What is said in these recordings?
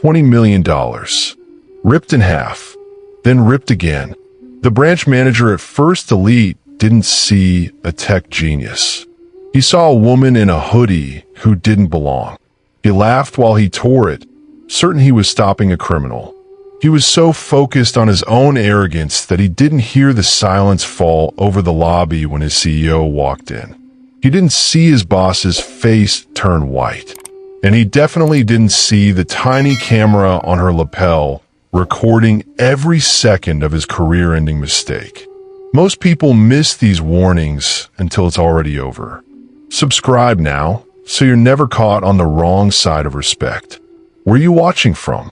$20 million. Ripped in half, then ripped again. The branch manager at First Elite didn't see a tech genius. He saw a woman in a hoodie who didn't belong. He laughed while he tore it, certain he was stopping a criminal. He was so focused on his own arrogance that he didn't hear the silence fall over the lobby when his CEO walked in. He didn't see his boss's face turn white. And he definitely didn't see the tiny camera on her lapel recording every second of his career-ending mistake. Most people miss these warnings until it's already over. Subscribe now, so you're never caught on the wrong side of respect. Where are you watching from?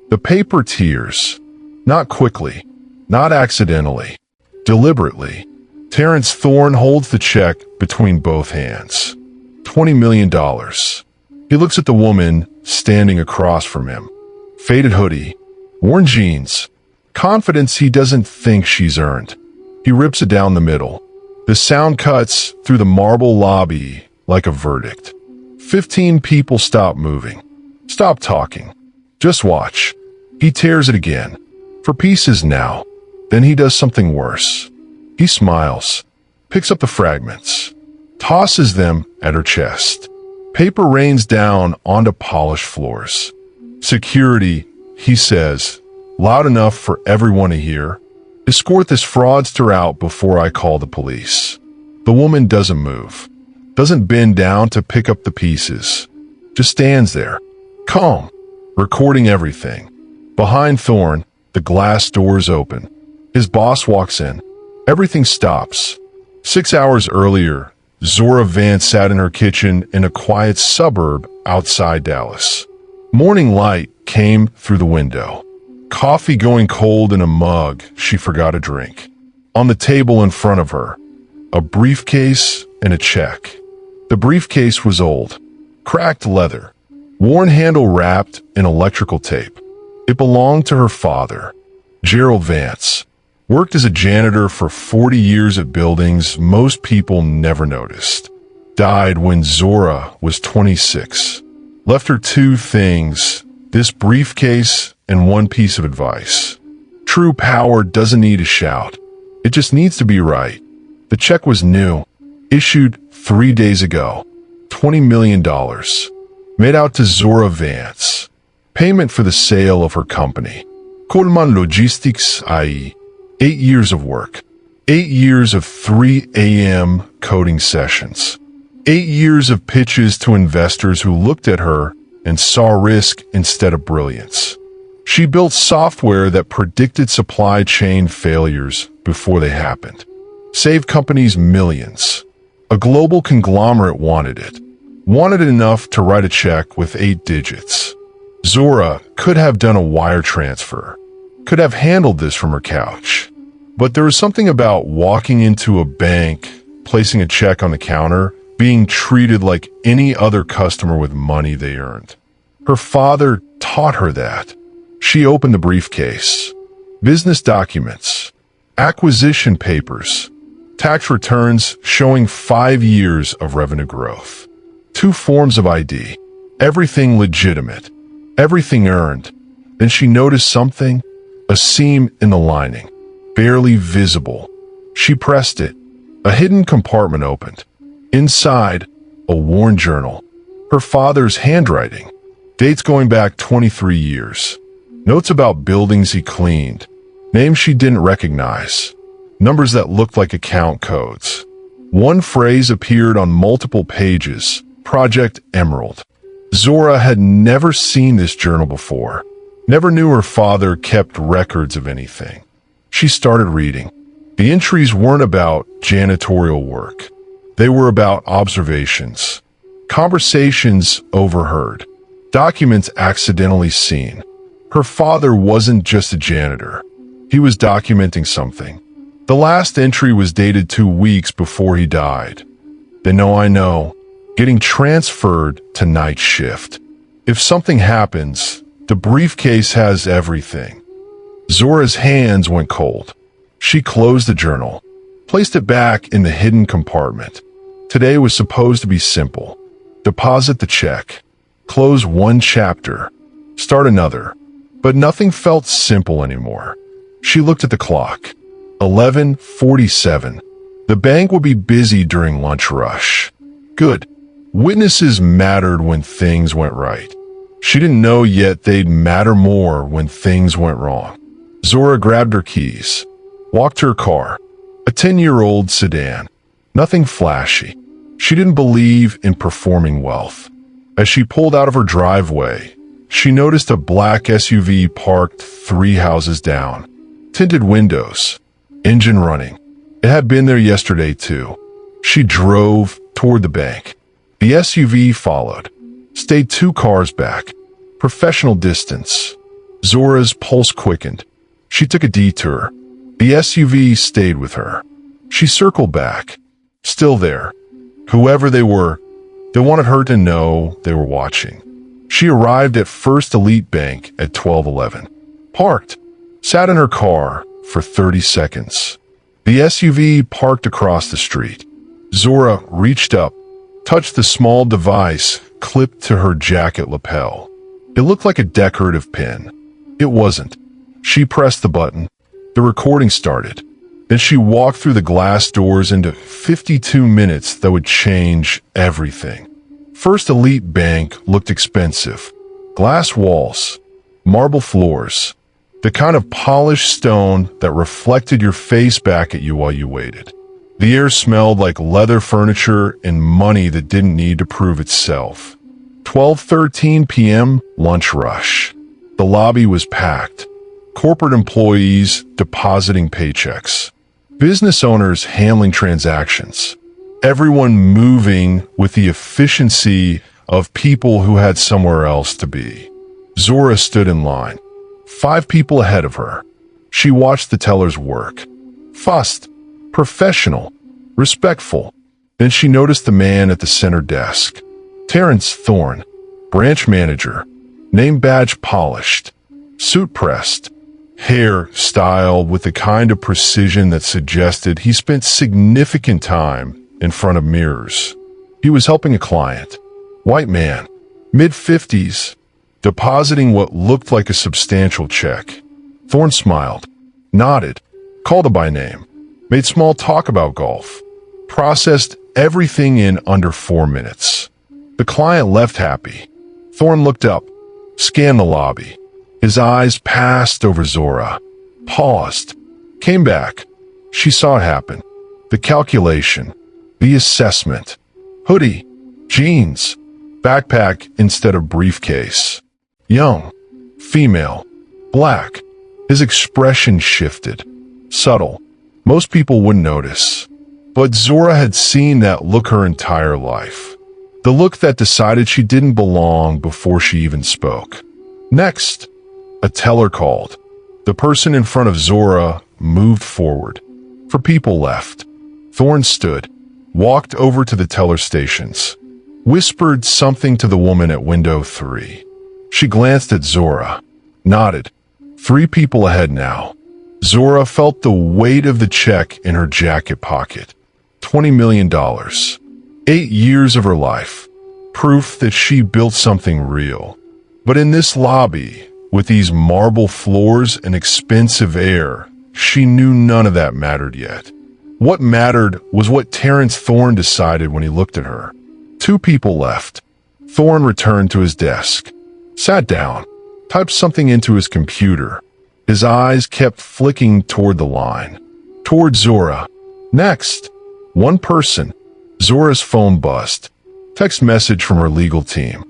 The paper tears. Not quickly, not accidentally, deliberately. Terrence Thorne holds the check between both hands. $20 million. He looks at the woman standing across from him. Faded hoodie, worn jeans, confidence he doesn't think she's earned. He rips it down the middle. The sound cuts through the marble lobby like a verdict. 15 people stop moving. Stop talking. Just watch. He tears it again. For pieces now. Then he does something worse. He smiles, picks up the fragments, tosses them at her chest. Paper rains down onto polished floors. Security, he says, loud enough for everyone to hear. Escort this fraudster out before I call the police. The woman doesn't move, doesn't bend down to pick up the pieces, just stands there, calm, recording everything. Behind Thorne, the glass doors open. His boss walks in. Everything stops. 6 hours earlier, Zora Vance sat in her kitchen in a quiet suburb outside Dallas. Morning light came through the window. Coffee going cold in a mug she forgot to drink. On the table in front of her, a briefcase and a check. The briefcase was old, cracked leather, worn handle wrapped in electrical tape. It belonged to her father, Gerald Vance. Worked as a janitor for 40 years at buildings most people never noticed. Died when Zora was 26. Left her two things, this briefcase and one piece of advice. True power doesn't need a shout. It just needs to be right. The check was new, issued 3 days ago. $20 million. Made out to Zora Vance. Payment for the sale of her company. Coleman Logistics IE. 8 years of work. 8 years of 3 a.m. coding sessions. 8 years of pitches to investors who looked at her and saw risk instead of brilliance. She built software that predicted supply chain failures before they happened. Saved companies millions. A global conglomerate wanted it. Wanted it enough to write a check with 8 digits. Zora could have done a wire transfer. Could have handled this from her couch. But there was something about walking into a bank, placing a check on the counter, being treated like any other customer with money they earned. Her father taught her that. She opened the briefcase. Business documents, acquisition papers, tax returns showing 5 years of revenue growth. 2 forms of ID, everything legitimate, everything earned. Then she noticed something, a seam in the lining, barely visible. She pressed it. A hidden compartment opened. Inside, a worn journal. Her father's handwriting. Dates going back 23 years. Notes about buildings he cleaned. Names she didn't recognize. Numbers that looked like account codes. One phrase appeared on multiple pages. Project Emerald. Zora had never seen this journal before. Never knew her father kept records of anything. She started reading. The entries weren't about janitorial work. They were about observations. Conversations overheard. Documents accidentally seen. Her father wasn't just a janitor. He was documenting something. The last entry was dated 2 weeks before he died. They know I know. Getting transferred to night shift. If something happens, the briefcase has everything. Zora's hands went cold. She closed the journal, placed it back in the hidden compartment. Today was supposed to be simple. Deposit the check. Close one chapter. Start another. But nothing felt simple anymore. She looked at the clock. 11:47. The bank would be busy during lunch rush. Good. Witnesses mattered when things went right. She didn't know yet they'd matter more when things went wrong. Zora grabbed her keys, walked to her car, a 10-year-old sedan. Nothing flashy. She didn't believe in performing wealth. As she pulled out of her driveway, she noticed a black SUV parked 3 houses down. Tinted windows, engine running. It had been there yesterday too. She drove toward the bank. The SUV followed, stayed 2 cars back. Professional distance. Zora's pulse quickened. She took a detour. The SUV stayed with her. She circled back. Still there. Whoever they were, they wanted her to know they were watching. She arrived at First Elite Bank at 12:11. Parked. Sat in her car for 30 seconds. The SUV parked across the street. Zora reached up, touched the small device clipped to her jacket lapel. It looked like a decorative pin. It wasn't. She pressed the button. The recording started. Then she walked through the glass doors into 52 minutes that would change everything. First Elite Bank looked expensive. Glass walls, marble floors, the kind of polished stone that reflected your face back at you while you waited. The air smelled like leather furniture and money that didn't need to prove itself. 12:13 p.m. lunch rush. The lobby was packed. Corporate employees depositing paychecks. Business owners handling transactions. Everyone moving with the efficiency of people who had somewhere else to be. Zora stood in line. 5 people ahead of her. She watched the tellers work. Fussed. Professional. Respectful. Then she noticed the man at the center desk. Terrence Thorne. Branch manager. Name badge polished. Suit pressed. Hair styled with the kind of precision that suggested he spent significant time in front of mirrors. He was helping a client. White man. Mid-50s. Depositing what looked like a substantial check. Thorne smiled. Nodded. Called him by name. Made small talk about golf. Processed everything in under 4 minutes. The client left happy. Thorne looked up. Scanned the lobby. His eyes passed over Zora. Paused. Came back. She saw it happen. The calculation. The assessment. Hoodie. Jeans. Backpack instead of briefcase. Young. Female. Black. His expression shifted. Subtle. Most people wouldn't notice. But Zora had seen that look her entire life. The look that decided she didn't belong before she even spoke. Next. A teller called. The person in front of Zora moved forward. 4 people left. Thorne stood, walked over to the teller stations, whispered something to the woman at window 3. She glanced at Zora, nodded. 3 people ahead now. Zora felt the weight of the check in her jacket pocket. $20 million. 8 years of her life. Proof that she built something real. But in this lobby, with these marble floors and expensive air, she knew none of that mattered yet. What mattered was what Terrence Thorne decided when he looked at her. 2 people left. Thorne returned to his desk, sat down, typed something into his computer. His eyes kept flicking toward the line, toward Zora. Next. 1 person. Zora's phone buzzed. Text message from her legal team.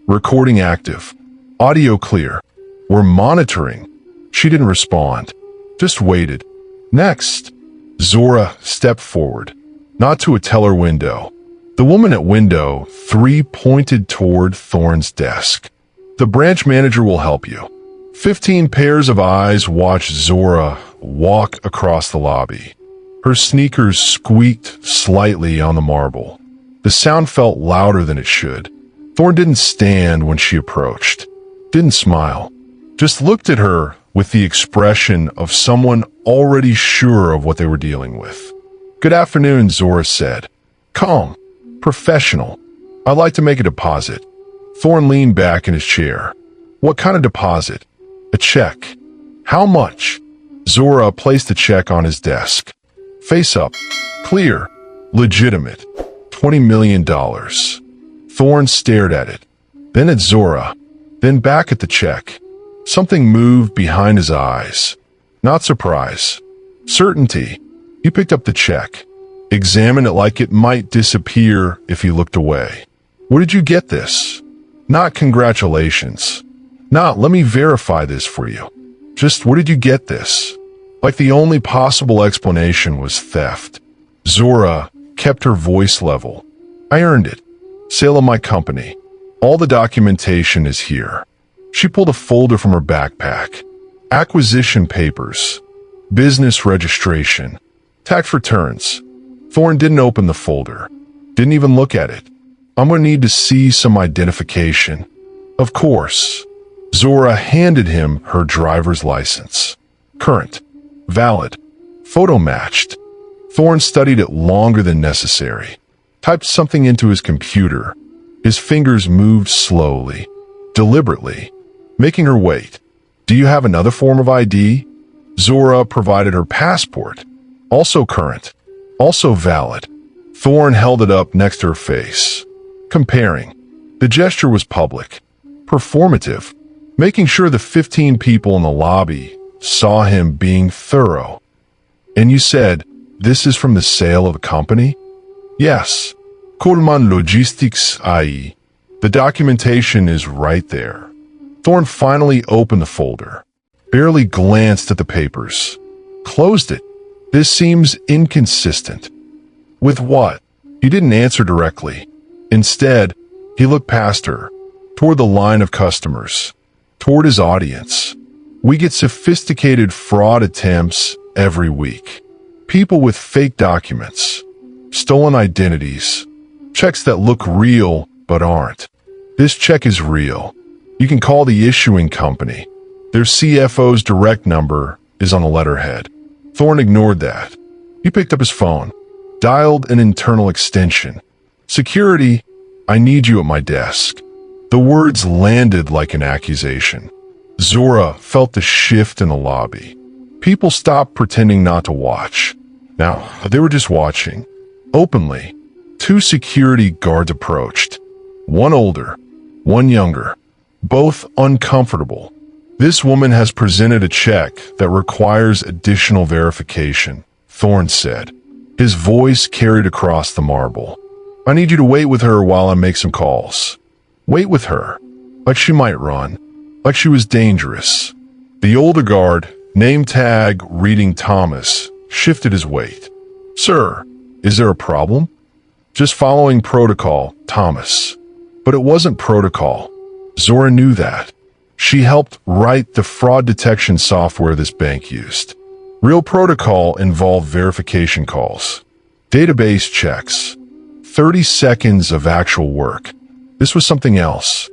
Recording active. Audio clear. We're monitoring. She didn't respond. Just waited. Next. Zora stepped forward. Not to a teller window. The woman at window 3 pointed toward Thorne's desk. The branch manager will help you. 15 pairs of eyes watched Zora walk across the lobby. Her sneakers squeaked slightly on the marble. The sound felt louder than it should. Thorne didn't stand when she approached. Didn't smile. Just looked at her with the expression of someone already sure of what they were dealing with. Good afternoon, Zora said. Calm. Professional. I'd like to make a deposit. Thorne leaned back in his chair. What kind of deposit? A check. How much? Zora placed the check on his desk. Face up. Clear. Legitimate. $20 million. Thorne stared at it, then at Zora, then back at the check. Something moved behind his eyes. Not surprise. Certainty. He picked up the check, examined it like it might disappear if he looked away. Where did you get this? Not congratulations. Not let me verify this for you. Just where did you get this? Like the only possible explanation was theft. Zora kept her voice level. I earned it. Sale of my company. All the documentation is here. She pulled a folder from her backpack. Acquisition papers. Business registration. Tax returns. Thorne didn't open the folder. Didn't even look at it. I'm going to need to see some identification. Of course. Zora handed him her driver's license. Current. Valid. Photo matched. Thorne studied it longer than necessary. Typed something into his computer. His fingers moved slowly, deliberately, making her wait. Do you have another form of ID? Zora provided her passport. Also current. Also valid. Thorne held it up next to her face, comparing. The gesture was public, performative, making sure the 15 people in the lobby saw him being thorough. And you said, this is from the sale of the company? Yes. Coleman Logistics IE. The documentation is right there. Thorne finally opened the folder, barely glanced at the papers, closed it. This seems inconsistent. With what? He didn't answer directly. Instead, he looked past her, toward the line of customers, toward his audience. We get sophisticated fraud attempts every week. People with fake documents, stolen identities, checks that look real but aren't. This check is real. You can call the issuing company. Their CFO's direct number is on the letterhead. Thorne ignored that. He picked up his phone, dialed an internal extension. Security, I need you at my desk. The words landed like an accusation. Zora felt the shift in the lobby. People stopped pretending not to watch. Now, they were just watching. Openly, 2 security guards approached. One older, one younger, both uncomfortable. This woman has presented a check that requires additional verification, Thorne said. His voice carried across the marble. I need you to wait with her while I make some calls. Wait with her, like she might run, like she was dangerous. The older guard, name tag reading Thomas, shifted his weight. Sir, is there a problem? Just following protocol, Thomas. But it wasn't protocol. Zora knew that. She helped write the fraud detection software this bank used. Real protocol involved verification calls, database checks, 30 seconds of actual work. This was something else.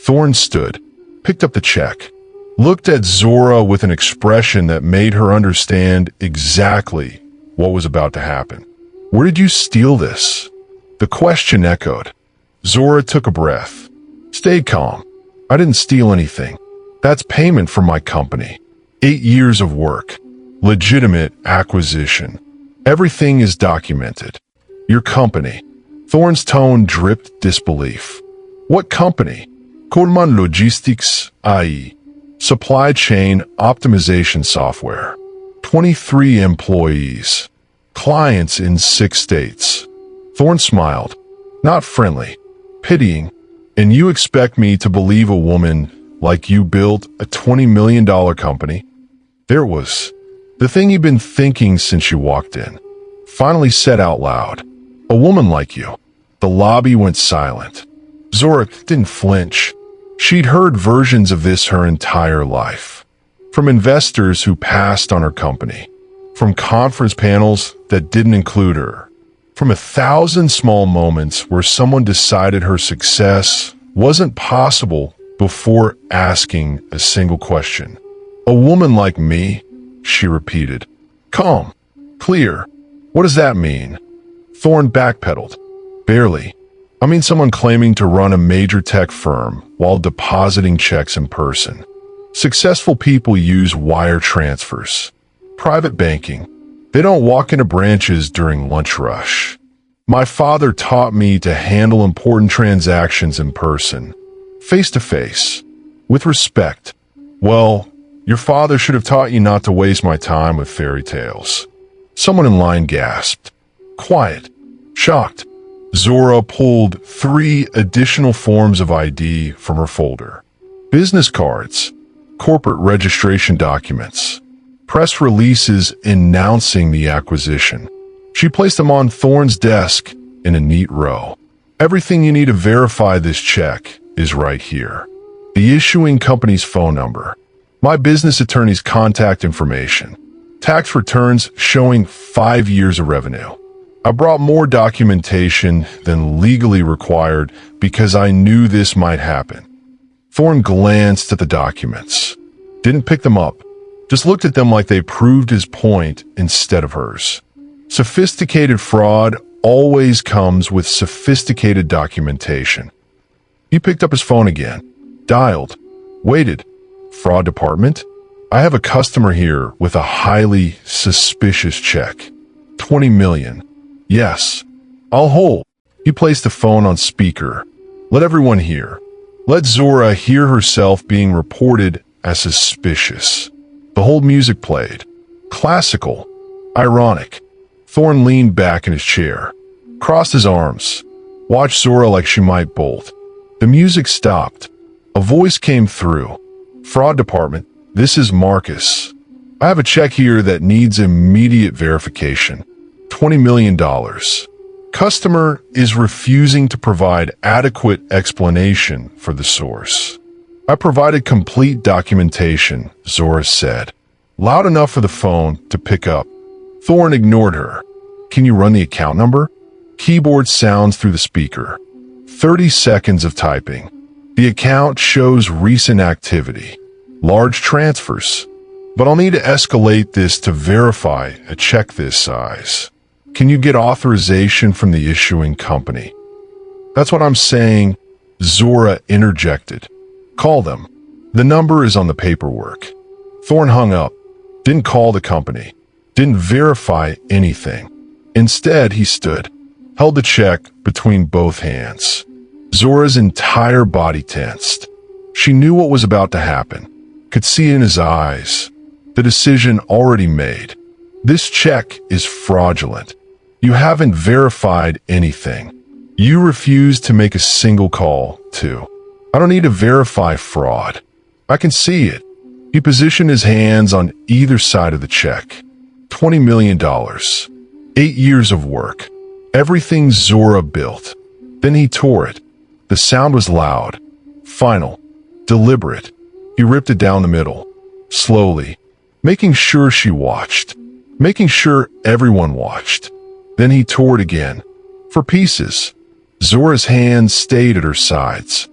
Thorne stood, picked up the check, looked at Zora with an expression that made her understand exactly what was about to happen. Where did you steal this? The question echoed. Zora took a breath. Stay calm. I didn't steal anything. That's payment from my company. 8 years of work. Legitimate acquisition. Everything is documented. Your company. Thorne's tone dripped disbelief. What company? Coleman Logistics IE. Supply chain optimization software. 23 employees. Clients in 6 states. Thorne smiled. Not friendly. Pitying. And you expect me to believe a woman like you built a $20 million company? There it was. The thing he'd been thinking since you walked in. Finally said out loud. A woman like you. The lobby went silent. Zora didn't flinch. She'd heard versions of this her entire life. From investors who passed on her company. From conference panels that didn't include her. From 1,000 small moments where someone decided her success wasn't possible before asking a single question. A woman like me, she repeated. Calm. Clear. What does that mean? Thorne backpedaled. Barely. I mean someone claiming to run a major tech firm while depositing checks in person. Successful people use wire transfers. Private banking. They don't walk into branches during lunch rush. My father taught me to handle important transactions in person, face to face, with respect. Well, your father should have taught you not to waste my time with fairy tales. Someone in line gasped. Quiet. Shocked. Zora pulled 3 additional forms of ID from her folder. Business cards, corporate registration documents, press releases announcing the acquisition. She placed them on Thorne's desk in a neat row. Everything you need to verify this check is right here. The issuing company's phone number, my business attorney's contact information, tax returns showing 5 years of revenue. I brought more documentation than legally required because I knew this might happen. Thorne glanced at the documents, didn't pick them up, just looked at them like they proved his point instead of hers. Sophisticated fraud always comes with sophisticated documentation. He picked up his phone again, dialed, waited. Fraud department? I have a customer here with a highly suspicious check. 20 million. Yes. I'll hold. He placed the phone on speaker. Let everyone hear. Let Zora hear herself being reported as suspicious. The whole music played. Classical. Ironic. Thorne leaned back in his chair, crossed his arms, watched Zora like she might bolt. The music stopped. A voice came through. Fraud department, this is Marcus. I have a check here that needs immediate verification. $20 million. Customer is refusing to provide adequate explanation for the source. I provided complete documentation, Zora said, loud enough for the phone to pick up. Thorne ignored her. Can you run the account number? Keyboard sounds through the speaker. 30 seconds of typing. The account shows recent activity. Large transfers. But I'll need to escalate this to verify a check this size. Can you get authorization from the issuing company? That's what I'm saying, Zora interjected. Call them. The number is on the paperwork. Thorne hung up. Didn't call the company. Didn't verify anything. Instead, he stood, held the check between both hands. Zora's entire body tensed. She knew what was about to happen, could see in his eyes. The decision already made. This check is fraudulent. You haven't verified anything. You refused to make a single call, too. I don't need to verify fraud. I can see it. He positioned his hands on either side of the check. $20 million. 8 years of work. Everything Zora built. Then he tore it. The sound was loud, final, deliberate. He ripped it down the middle, slowly, making sure she watched, making sure everyone watched. Then he tore it again, for pieces. Zora's hands stayed at her sides.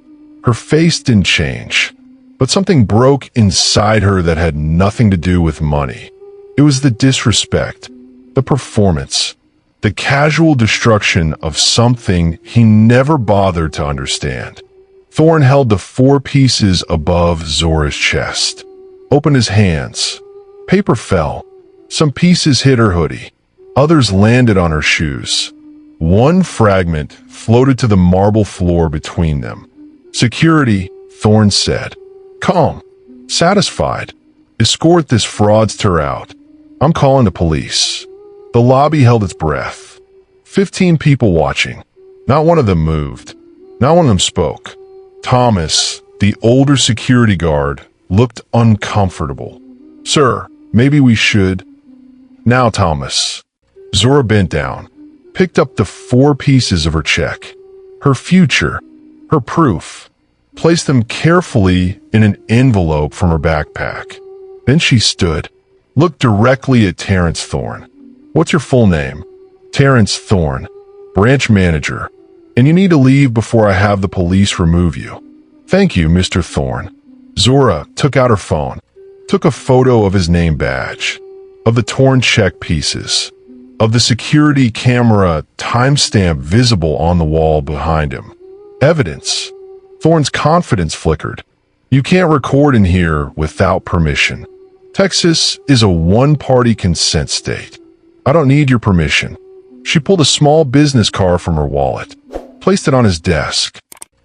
Her face didn't change, but something broke inside her that had nothing to do with money. It was the disrespect, the performance, the casual destruction of something he never bothered to understand. Thorne held the 4 pieces above Zora's chest, opened his hands. Paper fell. Some pieces hit her hoodie. Others landed on her shoes. One fragment floated to the marble floor between them. Security, Thorne said. Calm. Satisfied. Escort this fraudster out. I'm calling the police. The lobby held its breath. 15 people watching. Not one of them moved. Not one of them spoke. Thomas, the older security guard, looked uncomfortable. Sir, maybe we should. Now, Thomas. Zora bent down, picked up the 4 pieces of her check. Her future, her proof, placed them carefully in an envelope from her backpack. Then she stood, looked directly at Terrence Thorne. What's your full name? Terrence Thorne, branch manager. And you need to leave before I have the police remove you. Thank you, Mr. Thorne. Zora took out her phone, took a photo of his name badge, of the torn check pieces. of the security camera timestamp visible on the wall behind him. Evidence. Thorne's confidence flickered. You can't record in here without permission. Texas is a one-party consent state. I don't need your permission. She pulled a small business card from her wallet, placed it on his desk.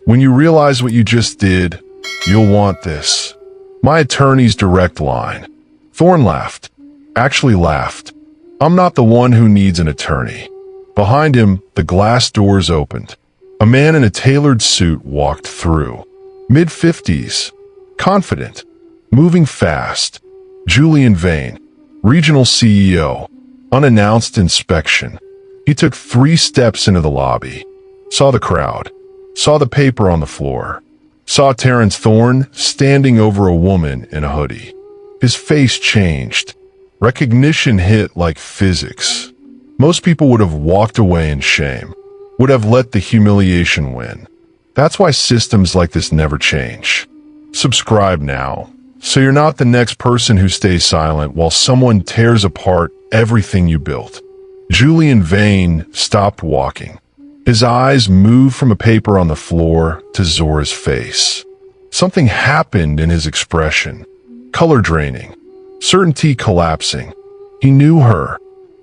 When you realize what you just did, you'll want this. My attorney's direct line. Thorne laughed. Actually laughed. I'm not the one who needs an attorney. Behind him, the glass doors opened. A man in a tailored suit walked through. Mid-50s. Confident. Moving fast. Julian Vane, regional CEO. Unannounced inspection. He took 3 steps into the lobby. Saw the crowd. Saw the paper on the floor. Saw Terrence Thorne standing over a woman in a hoodie. His face changed. Recognition hit like physics. Most people would have walked away in shame, would have let the humiliation win. That's why systems like this never change. Subscribe now, so you're not the next person who stays silent while someone tears apart everything you built. Julian Vane stopped walking. His eyes moved from a paper on the floor to Zora's face. Something happened in his expression. Color draining. Certainty collapsing. He knew her.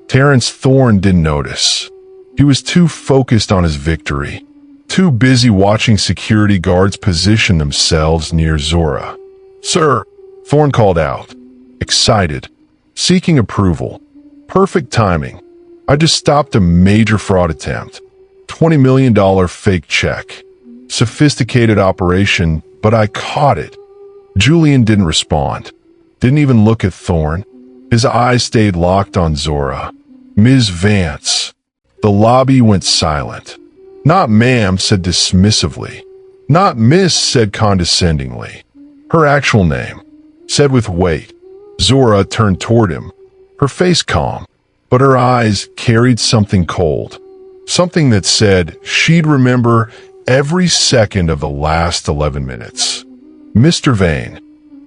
Terrence Thorne didn't notice. He was too focused on his victory. Too busy watching security guards position themselves near Zora. Sir, Thorne called out. Excited. Seeking approval. Perfect timing. I just stopped a major fraud attempt. $20 million fake check. Sophisticated operation, but I caught it. Julian didn't respond. Didn't even look at Thorne. His eyes stayed locked on Zora. Ms. Vance. The lobby went silent. Not ma'am, said dismissively. Not miss, said condescendingly. Her actual name, said with weight. Zora turned toward him, her face calm, but her eyes carried something cold. Something that said she'd remember every second of the last 11 minutes. Mr. Vane.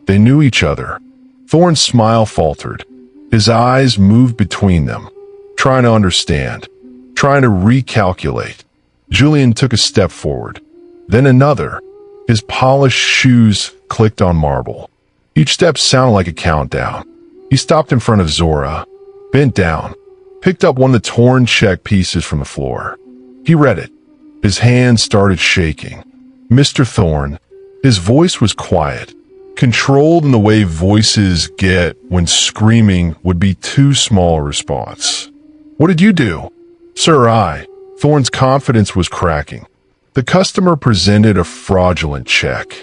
They knew each other. Thorne's smile faltered. His eyes moved between them, trying to understand, trying to recalculate. Julian took a step forward, then another. His polished shoes clicked on marble. Each step sounded like a countdown. He stopped in front of Zora, bent down, picked up one of the torn check pieces from the floor. He read it. His hand started shaking. Mr. Thorne. His voice was quiet, controlled in the way voices get when screaming would be too small a response. What did you do? Sir, Thorne's confidence was cracking. The customer presented a fraudulent check.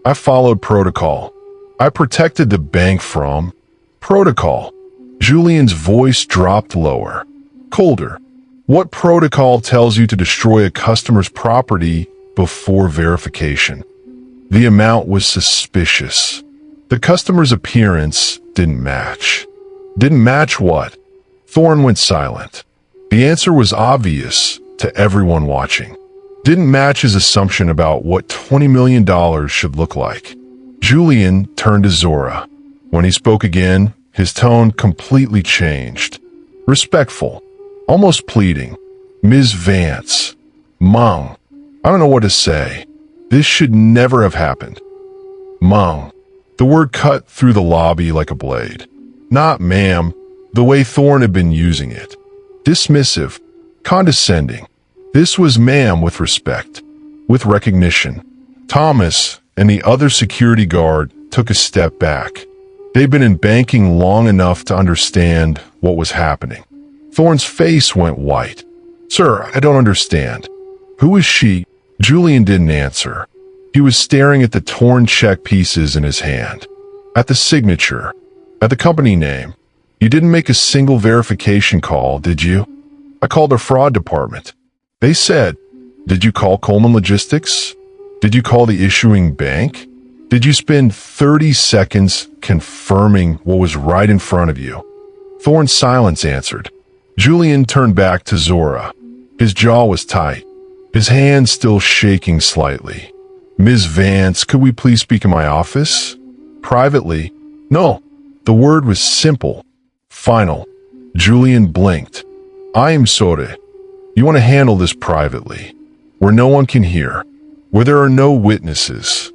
I followed protocol. I protected the bank from protocol. Julian's voice dropped lower, colder. What protocol tells you to destroy a customer's property before verification? The amount was suspicious. The customer's appearance didn't match. Didn't match what? Thorne went silent. The answer was obvious to everyone watching. Didn't match his assumption about what $20 million should look like. Julian turned to Zora. When he spoke again, his tone completely changed. Respectful, almost pleading. Ms. Vance. Mung. I don't know what to say. This should never have happened. Mung. The word cut through the lobby like a blade. Not ma'am, the way Thorne had been using it. Dismissive, condescending. This was ma'am with respect, with recognition. Thomas and the other security guard took a step back. They'd been in banking long enough to understand what was happening. Thorne's face went white. Sir, I don't understand. Who is she? Julian didn't answer. He was staring at the torn check pieces in his hand, at the signature, at the company name. You didn't make a single verification call, did you? I called the fraud department. They said, did you call Coleman Logistics? Did you call the issuing bank? Did you spend 30 seconds confirming what was right in front of you? Thorne's silence answered. Julian turned back to Zora. His jaw was tight, his hand still shaking slightly. Ms. Vance, could we please speak in my office? Privately? No. The word was simple, final. Julian blinked. I am sorry. You want to handle this privately, where no one can hear, where there are no witnesses.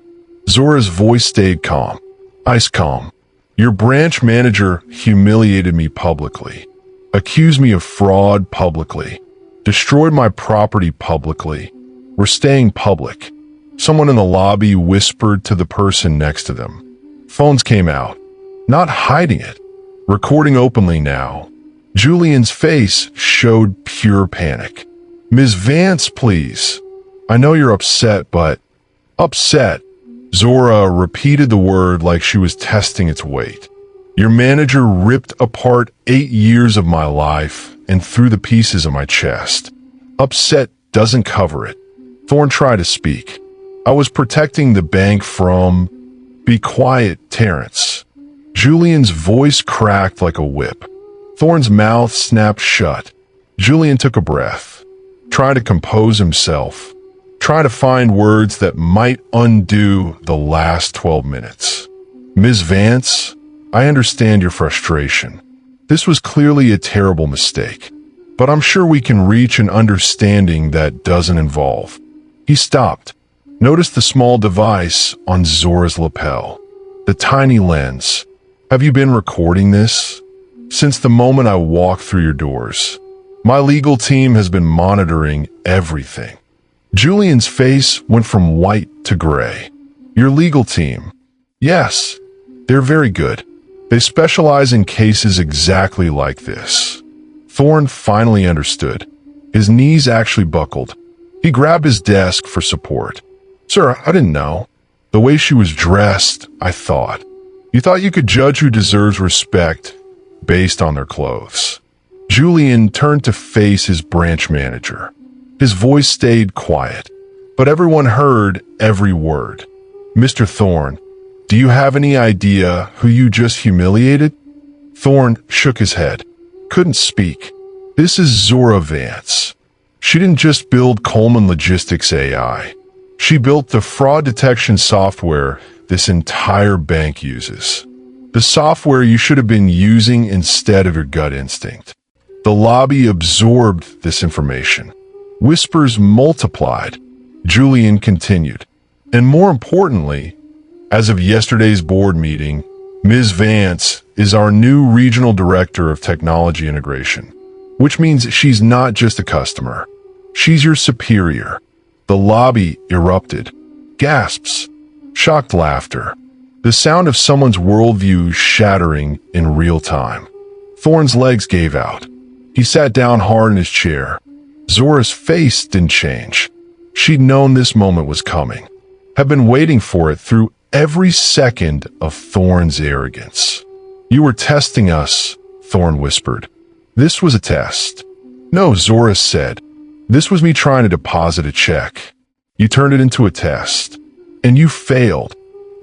Zora's voice stayed calm, ice calm. Your branch manager humiliated me publicly, accused me of fraud publicly, destroyed my property publicly. We're staying public. Someone in the lobby whispered to the person next to them. Phones came out, not hiding it, recording openly now. Julian's face showed pure panic. Ms. Vance, please. I know you're upset, but... Upset. Zora repeated the word like she was testing its weight. Your manager ripped apart 8 years of my life and threw the pieces of my chest. Upset doesn't cover it. Thorne tried to speak. I was protecting the bank from... Be quiet, Terrence. Julian's voice cracked like a whip. Thorne's mouth snapped shut. Julian took a breath, tried to compose himself, tried to find words that might undo the last 12 minutes. Ms. Vance, I understand your frustration. This was clearly a terrible mistake, but I'm sure we can reach an understanding that doesn't involve. He stopped. Noticed the small device on Zora's lapel, the tiny lens. Have you been recording this? Since the moment I walked through your doors. My legal team has been monitoring everything. Julian's face went from white to gray. Your legal team? Yes, they're very good. They specialize in cases exactly like this. Thorne finally understood. His knees actually buckled. He grabbed his desk for support. Sir, I didn't know. The way she was dressed, I thought. You thought you could judge who deserves respect based on their clothes. Julian turned to face his branch manager. His voice stayed quiet, but everyone heard every word. Mr. Thorne, do you have any idea who you just humiliated? Thorne shook his head, couldn't speak. This is Zora Vance. She didn't just build Coleman Logistics AI. She built the fraud detection software this entire bank uses. The software you should have been using instead of your gut instinct. The lobby absorbed this information. Whispers multiplied. Julian continued. And more importantly, as of yesterday's board meeting, Ms. Vance is our new regional director of technology integration, which means she's not just a customer. She's your superior. The lobby erupted. Gasps. Shocked laughter. The sound of someone's worldview shattering in real time. Thorne's legs gave out. He sat down hard in his chair. Zora's face didn't change. She'd known this moment was coming. Had been waiting for it through every second of Thorne's arrogance. You were testing us, Thorne whispered. This was a test. No, Zora said. This was me trying to deposit a check. You turned it into a test. And you failed.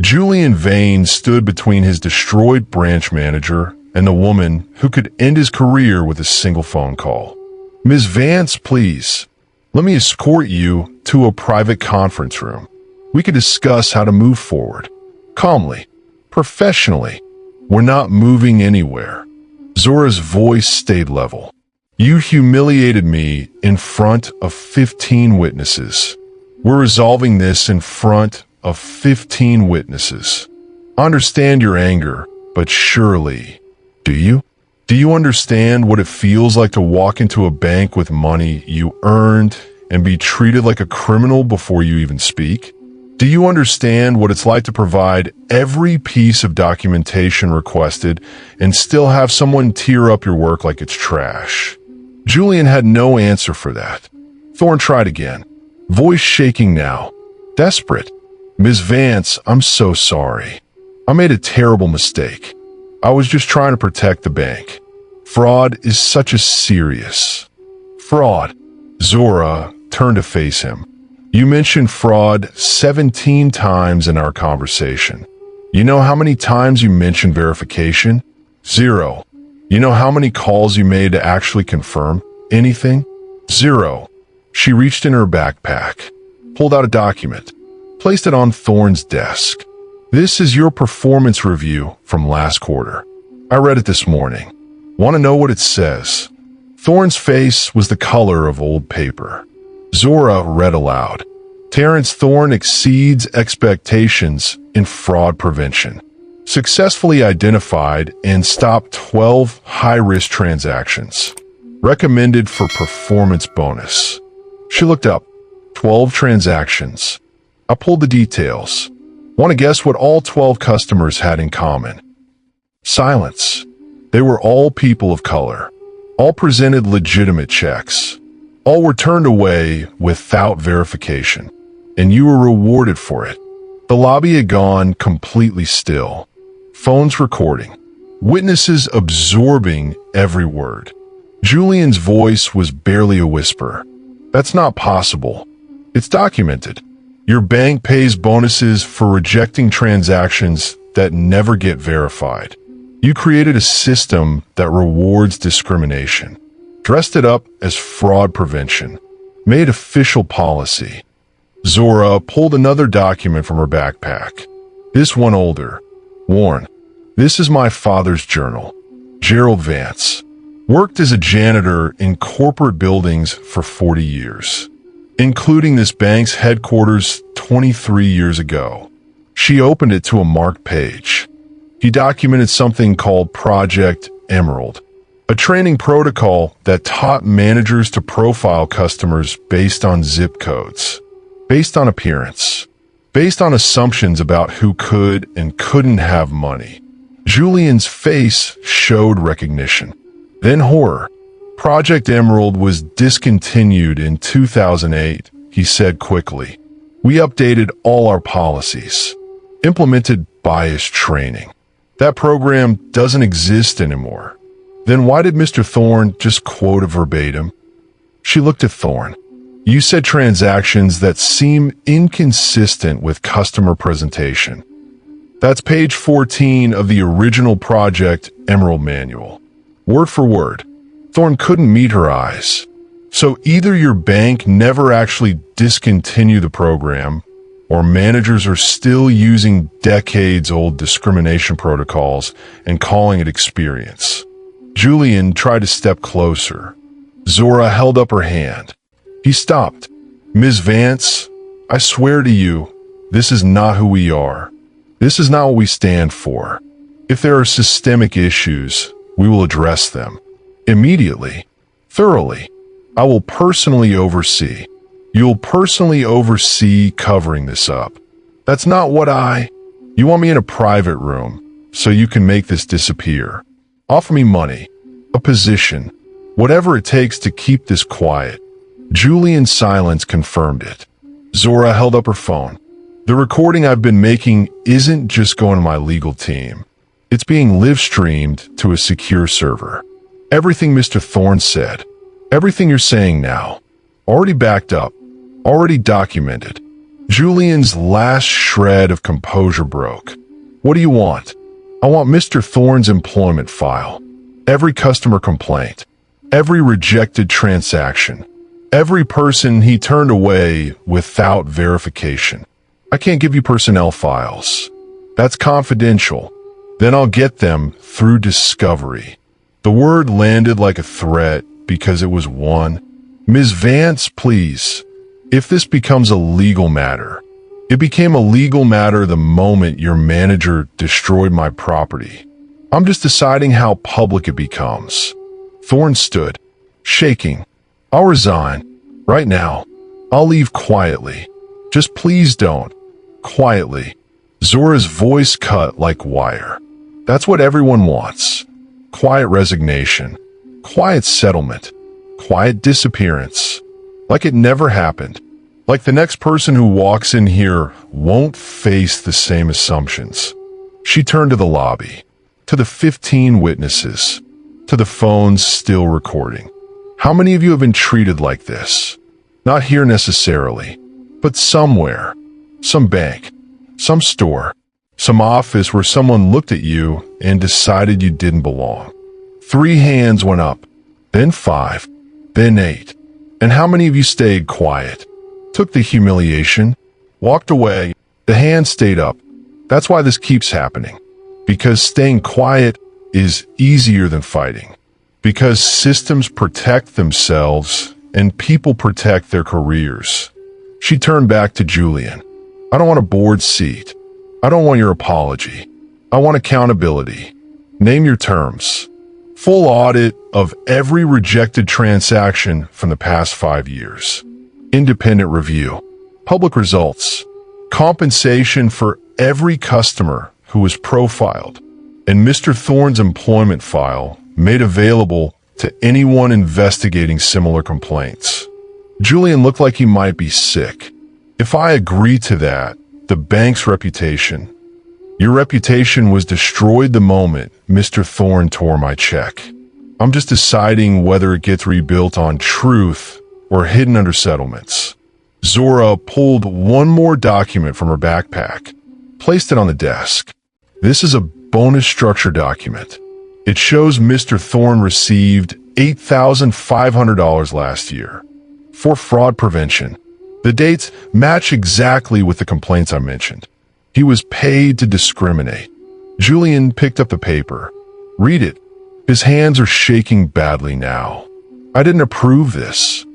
Julian Vane stood between his destroyed branch manager and the woman who could end his career with a single phone call. Ms. Vance, please. Let me escort you to a private conference room. We could discuss how to move forward. Calmly. Professionally. We're not moving anywhere. Zora's voice stayed level. You humiliated me in front of 15 witnesses. We're resolving this in front of 15 witnesses. I understand your anger, but surely, do you? Do you understand what it feels like to walk into a bank with money you earned and be treated like a criminal before you even speak? Do you understand what it's like to provide every piece of documentation requested and still have someone tear up your work like it's trash? Julian had no answer for that. Thorne tried again, voice shaking now, desperate. Ms. Vance, I'm so sorry. I made a terrible mistake. I was just trying to protect the bank. Fraud is such a serious... Fraud. Zora turned to face him. You mentioned fraud 17 times in our conversation. You know how many times you mentioned verification? 0. You know how many calls you made to actually confirm anything? 0. She reached in her backpack, pulled out a document, placed it on Thorne's desk. This is your performance review from last quarter. I read it this morning. Want to know what it says? Thorne's face was the color of old paper. Zora read aloud. Terrence Thorne exceeds expectations in fraud prevention. Successfully identified and stopped 12 high-risk transactions. Recommended for performance bonus. She looked up. 12 transactions. I pulled the details. Want to guess what all 12 customers had in common? Silence. They were all people of color. All presented legitimate checks. All were turned away without verification. And you were rewarded for it. The lobby had gone completely still. Phones recording. Witnesses absorbing every word. Julian's voice was barely a whisper. That's not possible. It's documented. Your bank pays bonuses for rejecting transactions that never get verified. You created a system that rewards discrimination. Dressed it up as fraud prevention. Made official policy. Zora pulled another document from her backpack. This one older. Worn. This is my father's journal. Gerald Vance. Worked as a janitor in corporate buildings for 40 years, including this bank's headquarters 23 years ago. She opened it to a marked page. He documented something called Project Emerald, a training protocol that taught managers to profile customers based on zip codes, based on appearance, based on assumptions about who could and couldn't have money. Julian's face showed recognition. Then horror. Project Emerald was discontinued in 2008, he said quickly. We updated all our policies, implemented bias training. That program doesn't exist anymore. Then why did Mr. Thorne just quote it verbatim? She looked at Thorne. You said transactions that seem inconsistent with customer presentation. That's page 14 of the original Project Emerald manual. Word for word. Thorne couldn't meet her eyes. So either your bank never actually discontinued the program, or managers are still using decades-old discrimination protocols and calling it experience. Julian tried to step closer. Zora held up her hand. He stopped. Ms. Vance, I swear to you, this is not who we are. This is not what we stand for. If there are systemic issues, we will address them. Immediately. Thoroughly. I will personally oversee. You'll personally oversee covering this up. That's not what You want me in a private room, so you can make this disappear. Offer me money, a position, whatever it takes to keep this quiet. Julian's silence confirmed it. Zora held up her phone. The recording I've been making isn't just going to my legal team. It's being live-streamed to a secure server. Everything Mr. Thorne said, everything you're saying now, already backed up, already documented. Julian's last shred of composure broke. What do you want? I want Mr. Thorne's employment file. Every customer complaint. Every rejected transaction. Every person he turned away without verification. I can't give you personnel files. That's confidential. Then I'll get them through discovery. The word landed like a threat because it was one. Ms. Vance, please. If this becomes a legal matter, it became a legal matter the moment your manager destroyed my property. I'm just deciding how public it becomes. Thorne stood, shaking. I'll resign. Right now. I'll leave quietly. Just please don't. Quietly. Zora's voice cut like wire. That's what everyone wants. Quiet resignation. Quiet settlement. Quiet disappearance. Like it never happened. Like the next person who walks in here won't face the same assumptions. She turned to the lobby. To the 15 witnesses. To the phones still recording. How many of you have been treated like this? Not here necessarily, but somewhere. Some bank, some store, some office where someone looked at you and decided you didn't belong. 3 hands went up, then 5, then 8. And how many of you stayed quiet? Took the humiliation, walked away, the hand stayed up. That's why this keeps happening. Because staying quiet is easier than fighting. Because systems protect themselves and people protect their careers. She turned back to Julian. I don't want a board seat. I don't want your apology. I want accountability. Name your terms. Full audit of every rejected transaction from the past 5 years. Independent review. Public results. Compensation for every customer who was profiled. And Mr. Thorne's employment file made available to anyone investigating similar complaints. Julian looked like he might be sick. If I agree to that, the bank's reputation. Your reputation was destroyed the moment Mr. Thorne tore my check. I'm just deciding whether it gets rebuilt on truth or hidden under settlements. Zora pulled one more document from her backpack, placed it on the desk. This is a bonus structure document. It shows Mr. Thorne received $8,500 last year for fraud prevention. The dates match exactly with the complaints I mentioned. He was paid to discriminate. Julian picked up the paper. Read it. His hands are shaking badly now. I didn't approve this,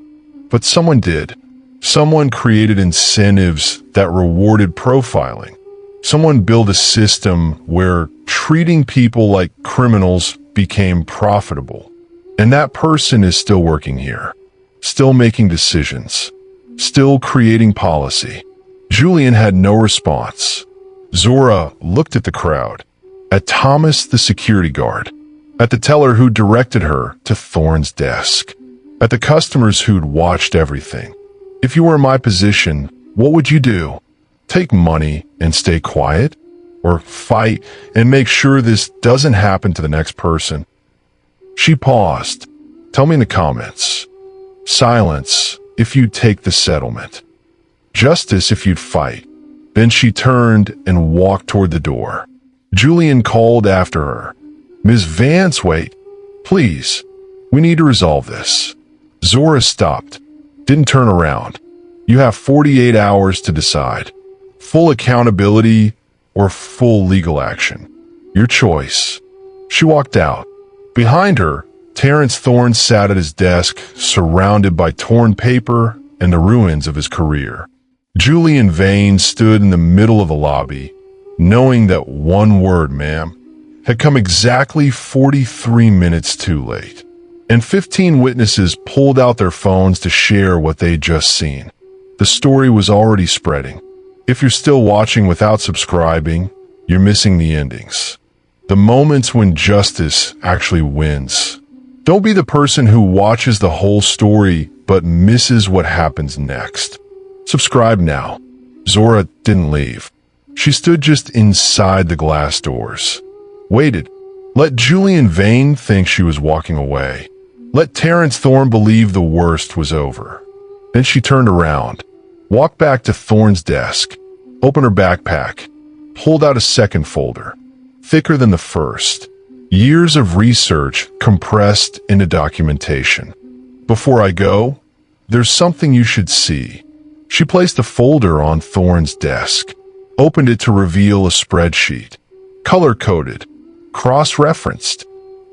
but someone did. Someone created incentives that rewarded profiling. Someone built a system where treating people like criminals became profitable. And that person is still working here, still making decisions, still creating policy. Julian had no response. Zora looked at the crowd, at Thomas the security guard, at the teller who directed her to Thorne's desk, at the customers who'd watched everything. If you were in my position, what would you do? Take money and stay quiet? Or fight and make sure this doesn't happen to the next person? She paused. Tell me in the comments. Silence if you'd take the settlement. Justice if you'd fight. Then she turned and walked toward the door. Julian called after her. Ms. Vance, wait. Please. We need to resolve this. Zora stopped. Didn't turn around. You have 48 hours to decide. Full accountability or full legal action. Your choice. She walked out. Behind her, Terrence Thorne sat at his desk, surrounded by torn paper and the ruins of his career. Julian Vane stood in the middle of the lobby, knowing that one word, ma'am, had come exactly 43 minutes too late. And 15 witnesses pulled out their phones to share what they'd just seen. The story was already spreading. If you're still watching without subscribing, you're missing the endings. The moments when justice actually wins. Don't be the person who watches the whole story but misses what happens next. Subscribe now. Zora didn't leave. She stood just inside the glass doors. Waited. Let Julian Vane think she was walking away. Let Terrence Thorne believe the worst was over. Then she turned around, walked back to Thorne's desk, opened her backpack, pulled out a second folder, thicker than the first. Years of research compressed into documentation. Before I go, there's something you should see. She placed the folder on Thorne's desk, opened it to reveal a spreadsheet, color-coded, cross-referenced,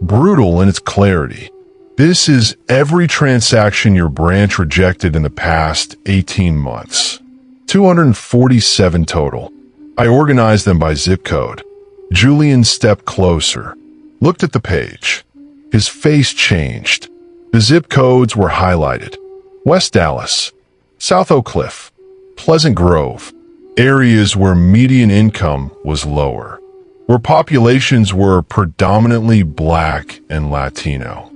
brutal in its clarity. This is every transaction your branch rejected in the past 18 months. 247 total. I organized them by zip code. Julian stepped closer, looked at the page. His face changed. The zip codes were highlighted. West Dallas, South Oak Cliff, Pleasant Grove, areas where median income was lower, where populations were predominantly Black and Latino.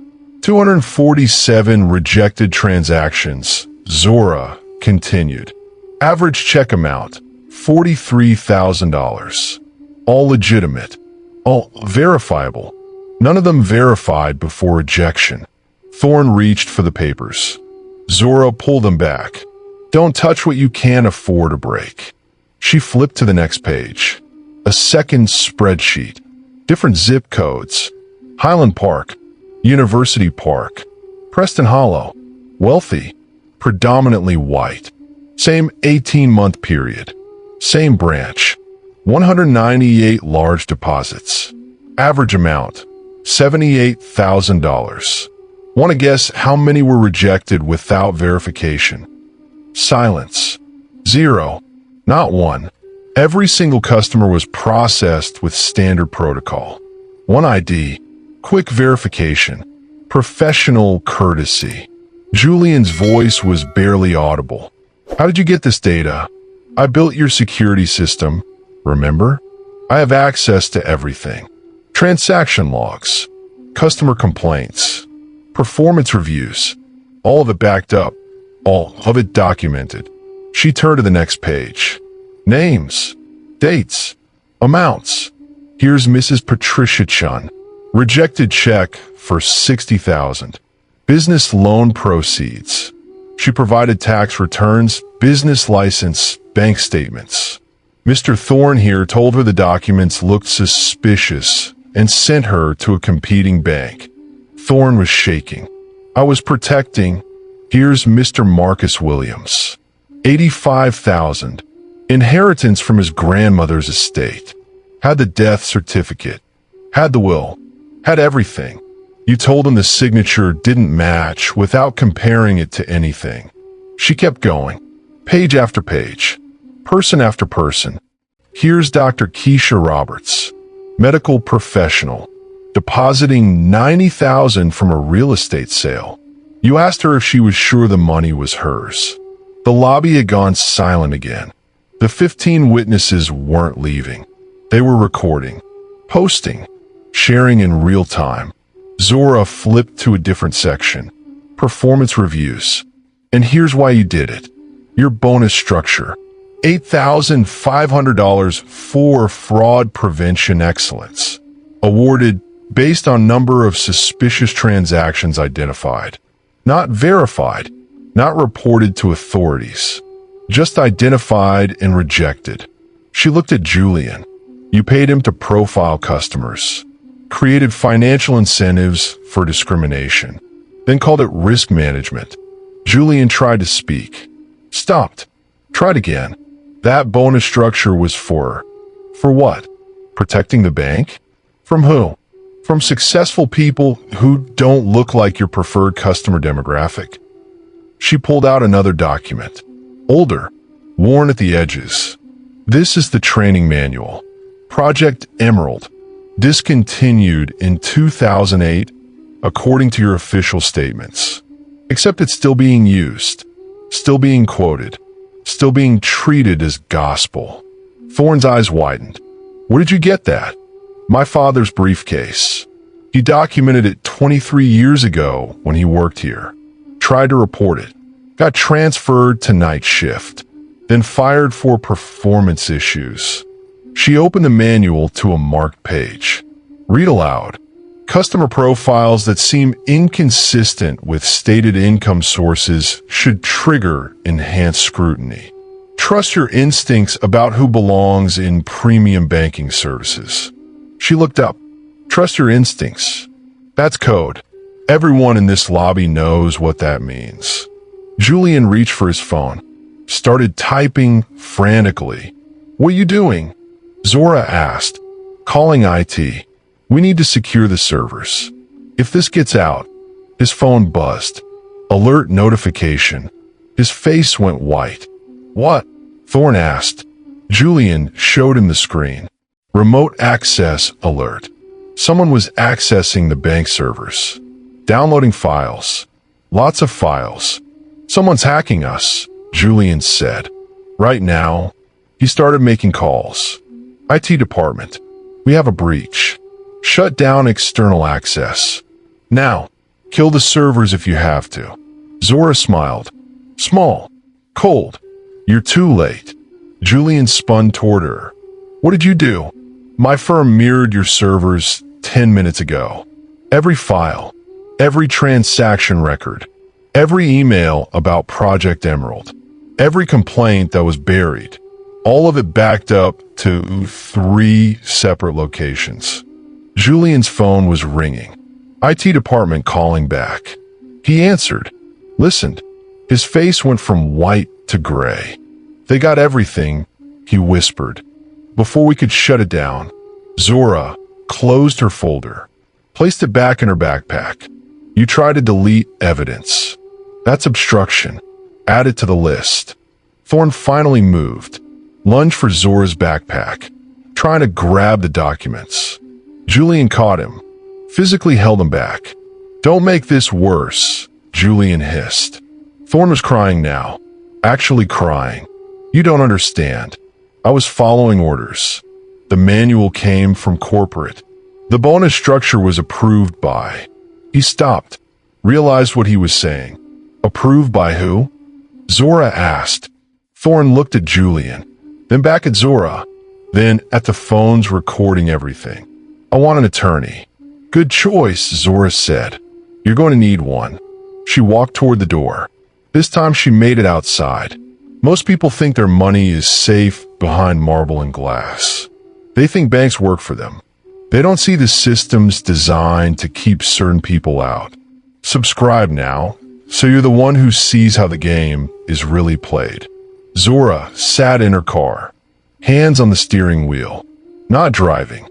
247 rejected transactions. Zora continued. Average check amount, $43,000. All legitimate. All verifiable. None of them verified before rejection. Thorne reached for the papers. Zora pulled them back. Don't touch what you can't afford to break. She flipped to the next page. A second spreadsheet. Different zip codes. Highland Park. University Park, Preston Hollow, wealthy, predominantly white. Same 18-month period. Same branch. 198 large deposits. Average amount, $78,000. Want to guess how many were rejected without verification? Silence. 0. Not one. Every single customer was processed with standard protocol. One ID, quick verification, professional courtesy. Julian's voice was barely audible. How did you get this data? I built your security system, remember? I have access to everything. Transaction logs, customer complaints, performance reviews, all of it backed up, all of it documented. She turned to the next page. Names, dates, amounts. Here's Mrs. Patricia Chun. Rejected check for $60,000. Business loan proceeds. She provided tax returns, business license, bank statements. Mr. Thorne here told her the documents looked suspicious and sent her to a competing bank. Thorne was shaking. I was protecting. Here's Mr. Marcus Williams. $85,000. Inheritance from his grandmother's estate. Had the death certificate. Had the will. Had everything. You told him the signature didn't match without comparing it to anything. She kept going. Page after page. Person after person. Here's Dr. Keisha Roberts. Medical professional. Depositing $90,000 from a real estate sale. You asked her if she was sure the money was hers. The lobby had gone silent again. The 15 witnesses weren't leaving. They were recording, posting, sharing in real time. Zora flipped to a different section. Performance reviews. And here's why you did it. Your bonus structure. $8,500 for fraud prevention excellence. Awarded based on number of suspicious transactions identified. Not verified. Not reported to authorities. Just identified and rejected. She looked at Julian. You paid him to profile customers. Created financial incentives for discrimination. Then called it risk management. Julian tried to speak. Stopped. Tried again. That bonus structure was for what? Protecting the bank? From who? From successful people who don't look like your preferred customer demographic. She pulled out another document. Older. Worn at the edges. This is the training manual. Project Emerald. Discontinued in 2008, according to your official statements. Except it's still being used. Still being quoted. Still being treated as gospel. Thorne's eyes widened. Where did you get that? My father's briefcase. He documented it 23 years ago when he worked here. Tried to report it. Got transferred to night shift. Then fired for performance issues. She opened the manual to a marked page. Read aloud. Customer profiles that seem inconsistent with stated income sources should trigger enhanced scrutiny. Trust your instincts about who belongs in premium banking services. She looked up. Trust your instincts. That's code. Everyone in this lobby knows what that means. Julian reached for his phone. Started typing frantically. What are you doing? Zora asked. Calling IT. We need to secure the servers. If this gets out. His phone buzzed. Alert notification. His face went white. What? Thorne asked. Julian showed him the screen. Remote access alert. Someone was accessing the bank servers. Downloading files. Lots of files. Someone's hacking us, Julian said. Right now. He started making calls. IT department. We have a breach. Shut down external access. Now, kill the servers if you have to. Zora smiled. Small. Cold. You're too late. Julian spun toward her. What did you do? My firm mirrored your servers 10 minutes ago. Every file. Every transaction record. Every email about Project Emerald. Every complaint that was buried. All of it backed up to 3 separate locations. Julian's phone was ringing. IT department calling back. He answered. Listened. His face went from white to gray. They got everything, he whispered. Before we could shut it down, Zora closed her folder. placed it back in her backpack. You try to delete evidence. That's obstruction. Add it to the list. Thorn finally moved, lunged for Zora's backpack, trying to grab the documents. Julian caught him, physically held him back. "Don't make this worse," Julian hissed. Thorn was crying now, actually crying. "You don't understand. I was following orders. The manual came from corporate. The bonus structure was approved by..." He stopped, realized what he was saying. Approved by who? Zora asked. Thorn looked at Julian, then back at Zora, then at the phones recording everything. "I want an attorney." "Good choice," Zora said. "You're going to need one." She walked toward the door. This time she made it outside. Most people think their money is safe behind marble and glass. They think banks work for them. They don't see the systems designed to keep certain people out. Subscribe now, so you're the one who sees how the game is really played. Zora sat in her car, hands on the steering wheel, not driving,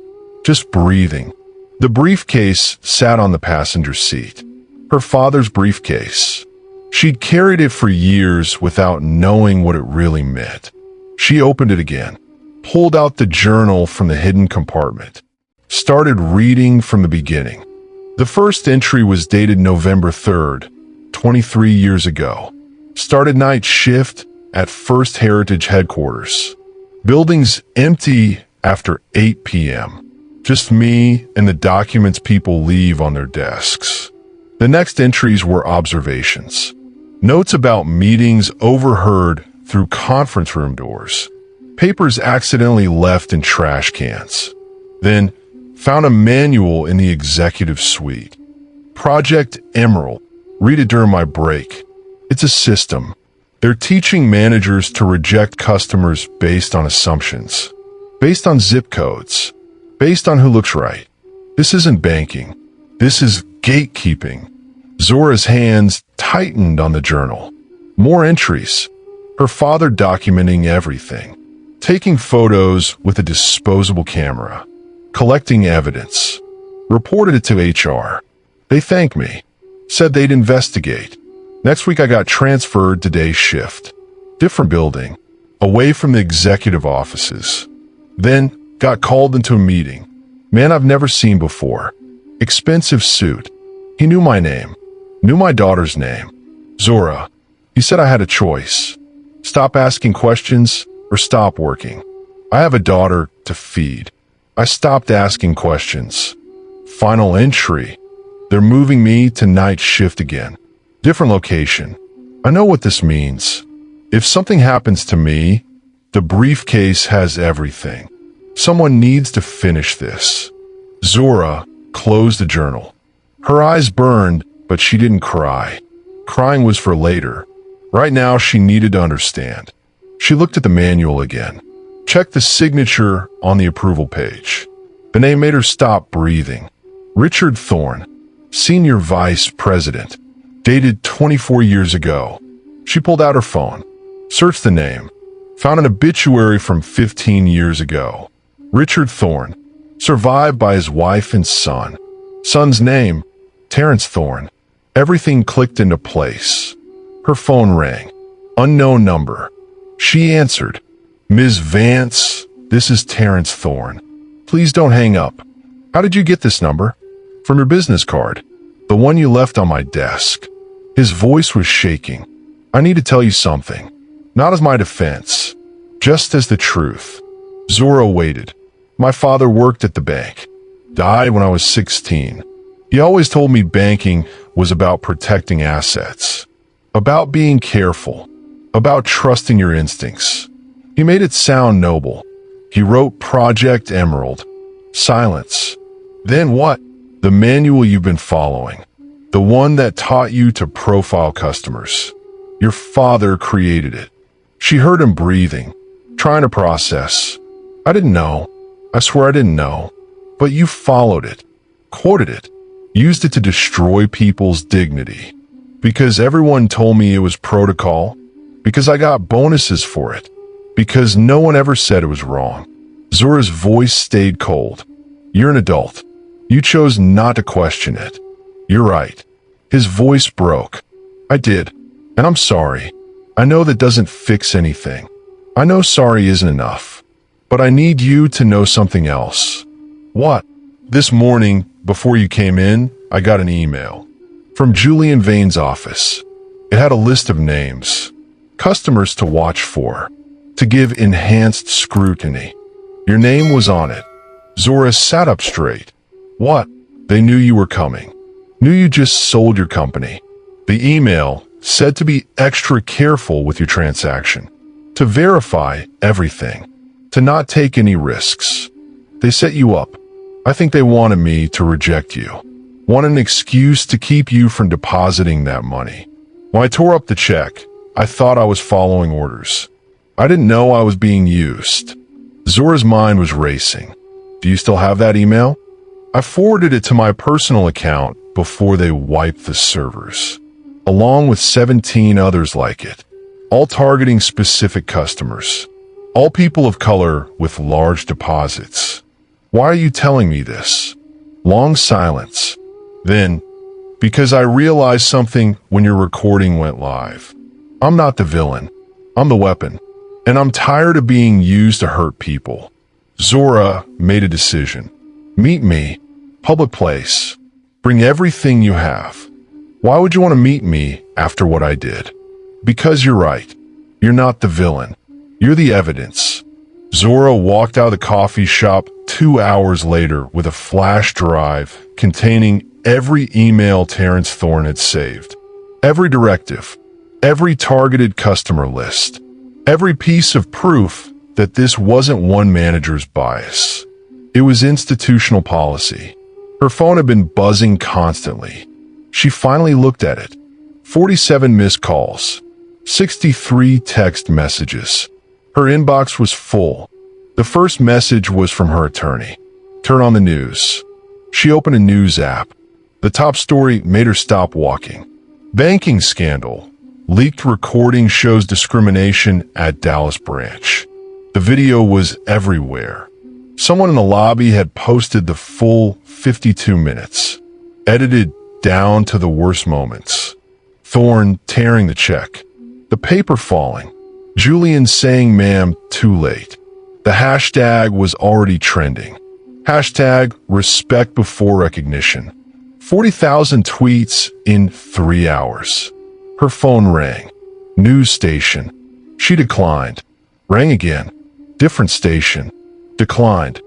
just breathing. The briefcase sat on the passenger seat. Her father's briefcase. She'd carried it for years without knowing what it really meant. She opened it again, pulled out the journal from the hidden compartment, started reading from the beginning. The first entry was dated November 3rd, 23 years ago. Started night shift at First Heritage headquarters. Buildings empty after 8 p.m. Just me and the documents people leave on their desks. The next entries were observations. Notes about meetings overheard through conference room doors. Papers accidentally left in trash cans. Then found a manual in the executive suite. Project Emerald. Read it during my break. It's a system. They're teaching managers to reject customers based on assumptions, based on zip codes, based on who looks right. This isn't banking. This is gatekeeping. Zora's hands tightened on the journal. More entries. Her father documenting everything. Taking photos with a disposable camera. Collecting evidence. Reported it to HR. They thanked me. Said they'd investigate. Next week I got transferred to day shift. Different building. Away from the executive offices. Then got called into a meeting. Man I've never seen before. Expensive suit. He knew my name. Knew my daughter's name. Zora. He said I had a choice. Stop asking questions or stop working. I have a daughter to feed. I stopped asking questions. Final entry. They're moving me to night shift again. Different location. I know what this means. If something happens to me, the briefcase has everything. Someone needs to finish this. Zora closed the journal. Her eyes burned, but she didn't cry. Crying was for later. Right now, she needed to understand. She looked at the manual again. Checked the signature on the approval page. The name made her stop breathing. Richard Thorn, Senior Vice President. Dated 24 years ago. She pulled out her phone, searched the name, found an obituary from 15 years ago. Richard Thorn, survived by his wife and son. Son's name, Terrence Thorn. Everything clicked into place. Her phone rang. Unknown number. She answered. "Ms. Vance, this is Terrence Thorn. Please don't hang up. How did you get this number?" "From your business card. The one you left on my desk." His voice was shaking. "I need to tell you something. Not as my defense, just as the truth." Zora waited. "My father worked at the bank. Died when I was 16. He always told me banking was about protecting assets, about being careful, about trusting your instincts. He made it sound noble. He wrote Project Emerald. Silence. Then what? The manual you've been following. The one that taught you to profile customers. Your father created it." She heard him breathing, trying to process. "I didn't know. I swear I didn't know. But you followed it, quoted it, used it to destroy people's dignity. Because everyone told me it was protocol. Because I got bonuses for it. Because no one ever said it was wrong." Zora's voice stayed cold. "You're an adult. You chose not to question it. You're right. His voice broke. I did. And I'm sorry. I know that doesn't fix anything. I know sorry isn't enough. But I need you to know something else. What? This morning, before you came in, I got an email from Julian Vane's office. It had a list of names, customers to watch for, to give enhanced scrutiny. Your name was on it. Zora sat up straight. What? They knew you were coming. Knew you just sold your company. The email said to be extra careful with your transaction, to verify everything, to not take any risks. They set you up. I think they wanted me to reject you. Want an excuse to keep you from depositing that money. When I tore up the check, I thought I was following orders. I didn't know I was being used. Zora's mind was racing. Do you still have that email? I forwarded it to my personal account before they wiped the servers, along with 17 others like it, all targeting specific customers, all people of color with large deposits. Why are you telling me this? Long silence. Then, because I realized something when your recording went live. I'm not the villain. I'm the weapon. And I'm tired of being used to hurt people. Zora made a decision. Meet me. Public place. Bring everything you have. Why would you want to meet me after what I did? Because you're right. You're not the villain. You're the evidence. Zora walked out of the coffee shop 2 hours later with a flash drive containing every email Terrence Thorne had saved. Every directive. Every targeted customer list. Every piece of proof that this wasn't one manager's bias. It was institutional policy. Her phone had been buzzing constantly. She finally looked at it. 47 missed calls. 63 text messages. Her inbox was full. The first message was from her attorney. Turn on the news. She opened a news app. The top story made her stop walking. Banking scandal. Leaked recording shows discrimination at Dallas branch. The video was everywhere. Someone in the lobby had posted the full 52 minutes, edited down to the worst moments. Thorne tearing the check. The paper falling. Julian saying ma'am too late. The hashtag was already trending. Hashtag respect before recognition. 40,000 tweets in 3 hours. Her phone rang. News station. She declined. Rang again. Different station. Declined.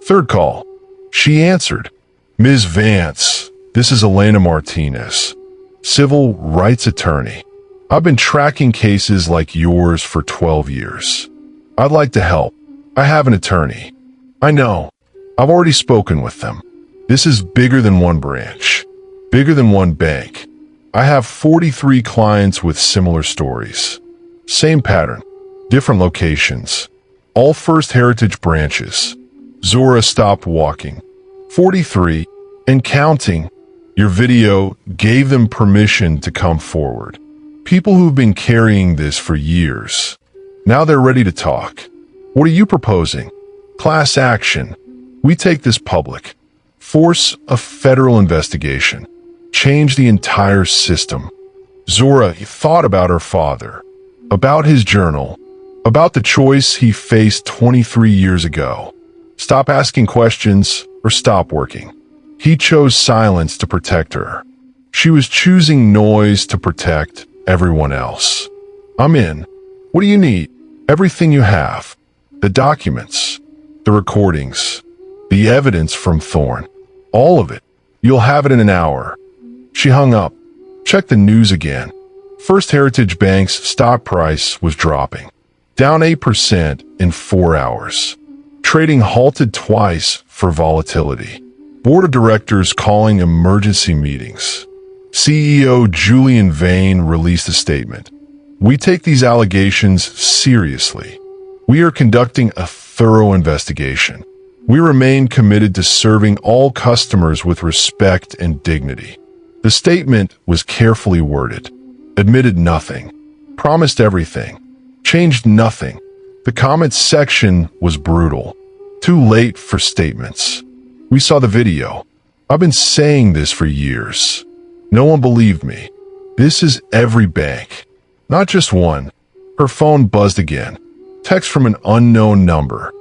Third call. She answered. Ms. Vance, this is Elena Martinez, civil rights attorney. I've been tracking cases like yours for 12 years. I'd like to help. I have an attorney. I know. I've already spoken with them. This is bigger than one branch. Bigger than one bank. I have 43 clients with similar stories. Same pattern. Different locations. All First Heritage branches. Zora stopped walking. 43, and counting. Your video gave them permission to come forward. People who've been carrying this for years. Now they're ready to talk. What are you proposing? Class action. We take this public. Force a federal investigation. Change the entire system. Zora thought about her father, about his journal, about the choice he faced 23 years ago. Stop asking questions or stop working. He chose silence to protect her. She was choosing noise to protect everyone else. I'm in. What do you need? Everything you have. The documents, the recordings, the evidence from Thorne. All of it. You'll have it in an hour. She hung up. Checked the news again. First Heritage Bank's stock price was dropping. Down 8% in 4 hours. Trading halted twice for volatility. Board of directors calling emergency meetings. CEO Julian Vane released a statement. We take these allegations seriously. We are conducting a thorough investigation. We remain committed to serving all customers with respect and dignity. The statement was carefully worded, admitted nothing, promised everything, changed nothing. The comments section was brutal. Too late for statements. We saw the video. I've been saying this for years. No one believed me. This is every bank. Not just one. Her phone buzzed again. Text from an unknown number.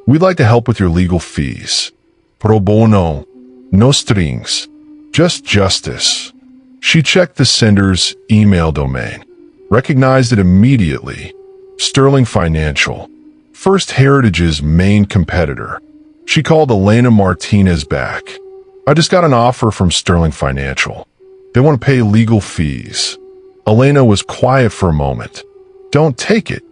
We'd like to help with your legal fees. Pro bono. No strings. Just justice. She checked the sender's email domain. Recognized it immediately. Sterling Financial. First Heritage's main competitor. She called Elena Martinez back. I just got an offer from Sterling Financial. They want to pay legal fees. Elena was quiet for a moment. Don't take it.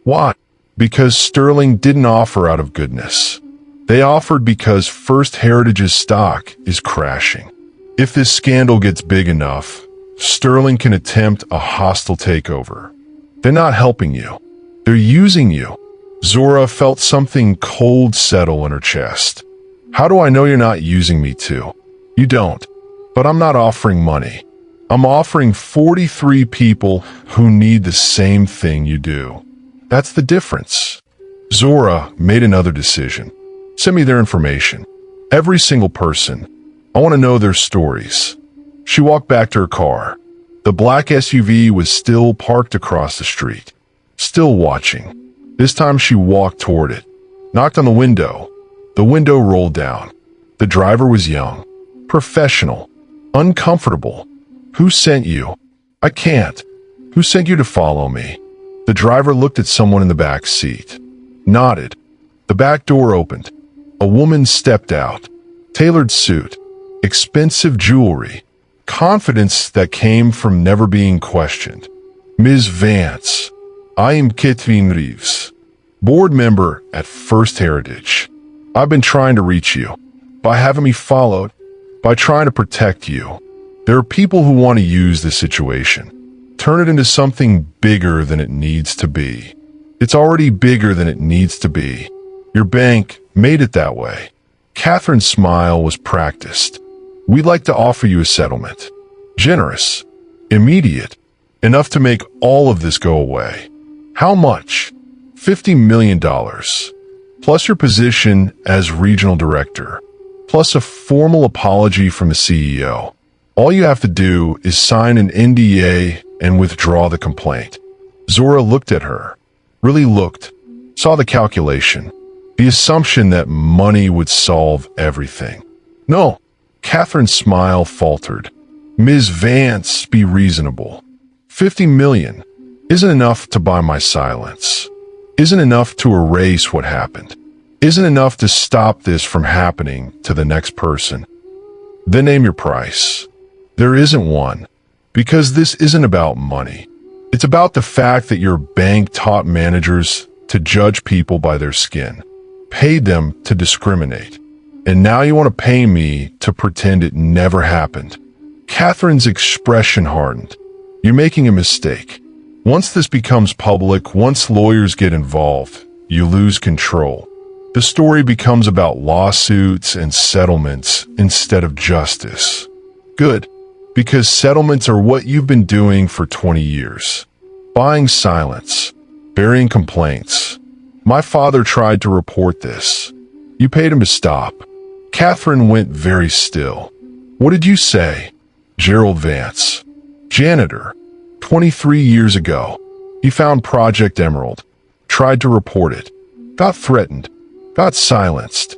Why? Because Sterling didn't offer out of goodness. They offered because First Heritage's stock is crashing. If this scandal gets big enough, Sterling can attempt a hostile takeover. They're not helping you. They're using you. Zora felt something cold settle in her chest. How do I know you're not using me too? You don't. But I'm not offering money. I'm offering 43 people who need the same thing you do. That's the difference. Zora made another decision. Send me their information. Every single person. I want to know their stories. She walked back to her car. The black SUV was still parked across the street. Still watching. This time she walked toward it. Knocked on the window. The window rolled down. The driver was young. Professional. Uncomfortable. Who sent you? I can't. Who sent you to follow me? The driver looked at someone in the back seat. Nodded. The back door opened. A woman stepped out. Tailored suit. Expensive jewelry. Confidence that came from never being questioned. Ms. Vance. I am Kathleen Reeves, board member at First Heritage. I've been trying to reach you. By having me followed. By trying to protect you. There are people who want to use this situation. Turn it into something bigger than it needs to be. It's already bigger than it needs to be. Your bank made it that way. Catherine's smile was practiced. We'd like to offer you a settlement. Generous. Immediate. Enough to make all of this go away. How much? $50 million. Plus your position as regional director. Plus a formal apology from the CEO. All you have to do is sign an NDA and withdraw the complaint. Zora looked at her. Really looked. Saw the calculation. The assumption that money would solve everything. No. Catherine's smile faltered. Ms. Vance, be reasonable. $50 million isn't enough to buy my silence. Isn't enough to erase what happened. Isn't enough to stop this from happening to the next person. Then name your price. There isn't one. Because this isn't about money. It's about the fact that your bank taught managers to judge people by their skin. Paid them to discriminate. And now you want to pay me to pretend it never happened. Catherine's expression hardened. You're making a mistake. Once this becomes public, once lawyers get involved, you lose control. The story becomes about lawsuits and settlements instead of justice. Good, because settlements are what you've been doing for 20 years. Buying silence, burying complaints. My father tried to report this. You paid him to stop. Catherine went very still. What did you say? Gerald Vance. Janitor. 23 years ago. He found Project Emerald. Tried to report it. Got threatened. Got silenced.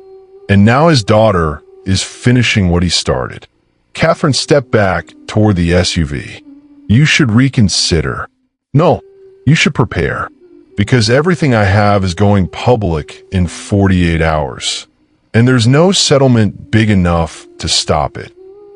And now his daughter is finishing what he started. Catherine stepped back toward the SUV. You should reconsider. No, you should prepare. Because everything I have is going public in 48 hours. And there's no settlement big enough to stop it.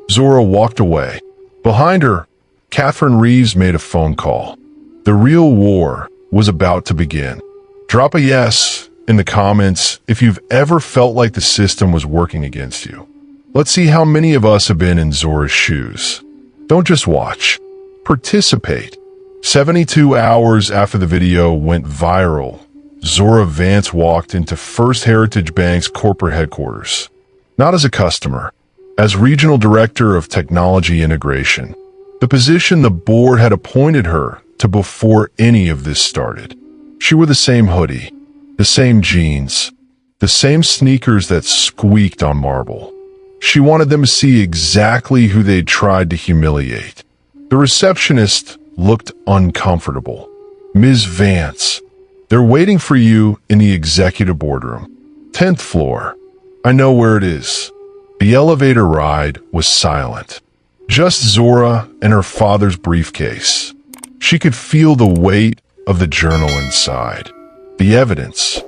Zora walked away. Behind her, Catherine Reeves made a phone call. The real war was about to begin. Drop a yes in the comments if you've ever felt like the system was working against you. Let's see how many of us have been in Zora's shoes. Don't just watch. Participate. 72 hours after the video went viral, Zora Vance walked into First Heritage Bank's corporate headquarters. Not as a customer, as regional director of technology integration. The position the board had appointed her to before any of this started. She wore the same hoodie, the same jeans, the same sneakers that squeaked on marble. She wanted them to see exactly who they'd tried to humiliate. The receptionist looked uncomfortable. "Ms. Vance, they're waiting for you in the executive boardroom. 10th floor. I know where it is." The elevator ride was silent. Just Zora and her father's briefcase. She could feel the weight of the journal inside. The evidence.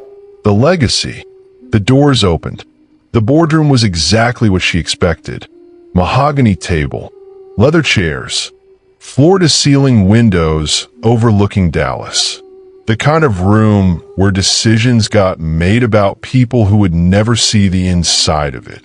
The legacy. The doors opened. The boardroom was exactly what she expected. Mahogany table. Leather chairs. Floor-to-ceiling windows overlooking Dallas. The kind of room where decisions got made about people who would never see the inside of it.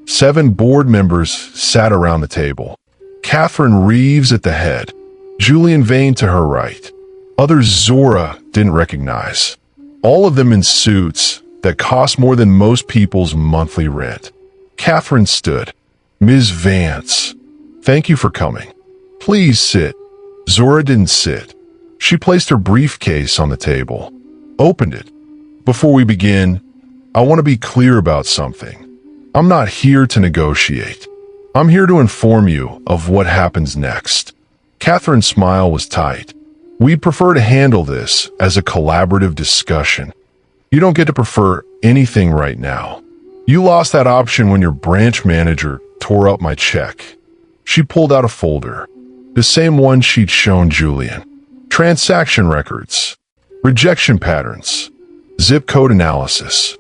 7 board members sat around the table. Catherine Reeves at the head. Julian Vane to her right. Others Zora didn't recognize. All of them in suits that cost more than most people's monthly rent. Catherine stood. "Ms. Vance, thank you for coming. Please sit." Zora didn't sit. She placed her briefcase on the table, opened it. "Before we begin, I want to be clear about something. I'm not here to negotiate. I'm here to inform you of what happens next." Catherine's smile was tight. "We'd prefer to handle this as a collaborative discussion. You don't get to prefer anything right now. You lost that option when your branch manager tore up my check." She pulled out a folder, the same one she'd shown Julian. Transaction records, rejection patterns, zip code analysis.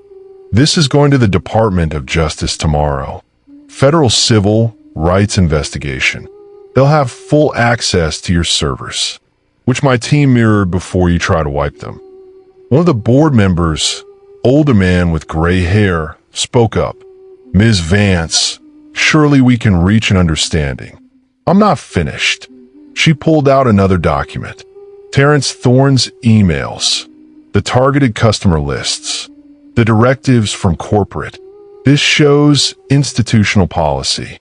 "This is going to the Department of Justice tomorrow. Federal civil rights investigation. They'll have full access to your servers, which my team mirrored before you try to wipe them." One of the board members, older man with gray hair, spoke up. "Ms. Vance, surely we can reach an understanding." "I'm not finished." She pulled out another document. Terrence Thorne's emails, the targeted customer lists, the directives from corporate. This shows institutional policy,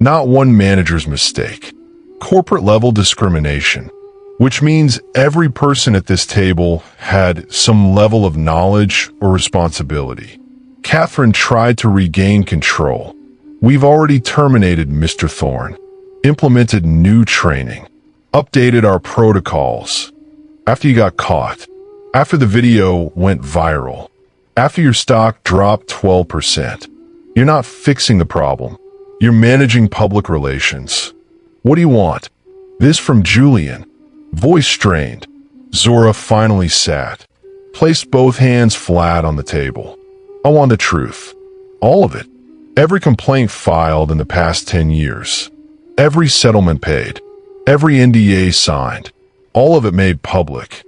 not one manager's mistake. Corporate-level discrimination, which means every person at this table had some level of knowledge or responsibility. Catherine tried to regain control. "We've already terminated Mr. Thorne, implemented new training, updated our protocols. After you got caught, after the video went viral, after your stock dropped 12%, you're not fixing the problem. You're managing public relations. What do you want?" This from Julian, voice strained. Zora finally sat, placed both hands flat on the table. "I want the truth. All of it. Every complaint filed in the past 10 years. Every settlement paid. Every NDA signed. All of it made public.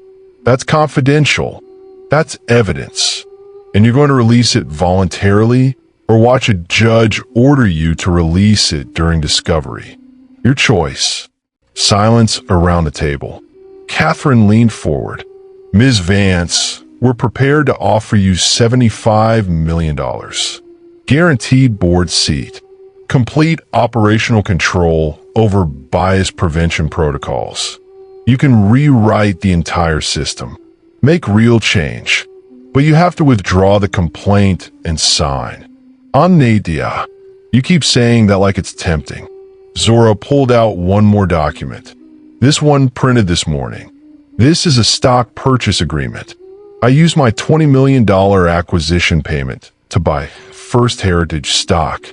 That's confidential. That's evidence. And you're going to release it voluntarily or watch a judge order you to release it during discovery. Your choice." Silence around the table. Catherine leaned forward. "Ms. Vance, we're prepared to offer you $75 million. Guaranteed board seat. Complete operational control over bias prevention protocols. You can rewrite the entire system. Make real change. But you have to withdraw the complaint and sign. On Nadia, you keep saying that like it's tempting." Zora pulled out one more document. This one printed this morning. "This is a stock purchase agreement. I used my $20 million acquisition payment to buy First Heritage stock.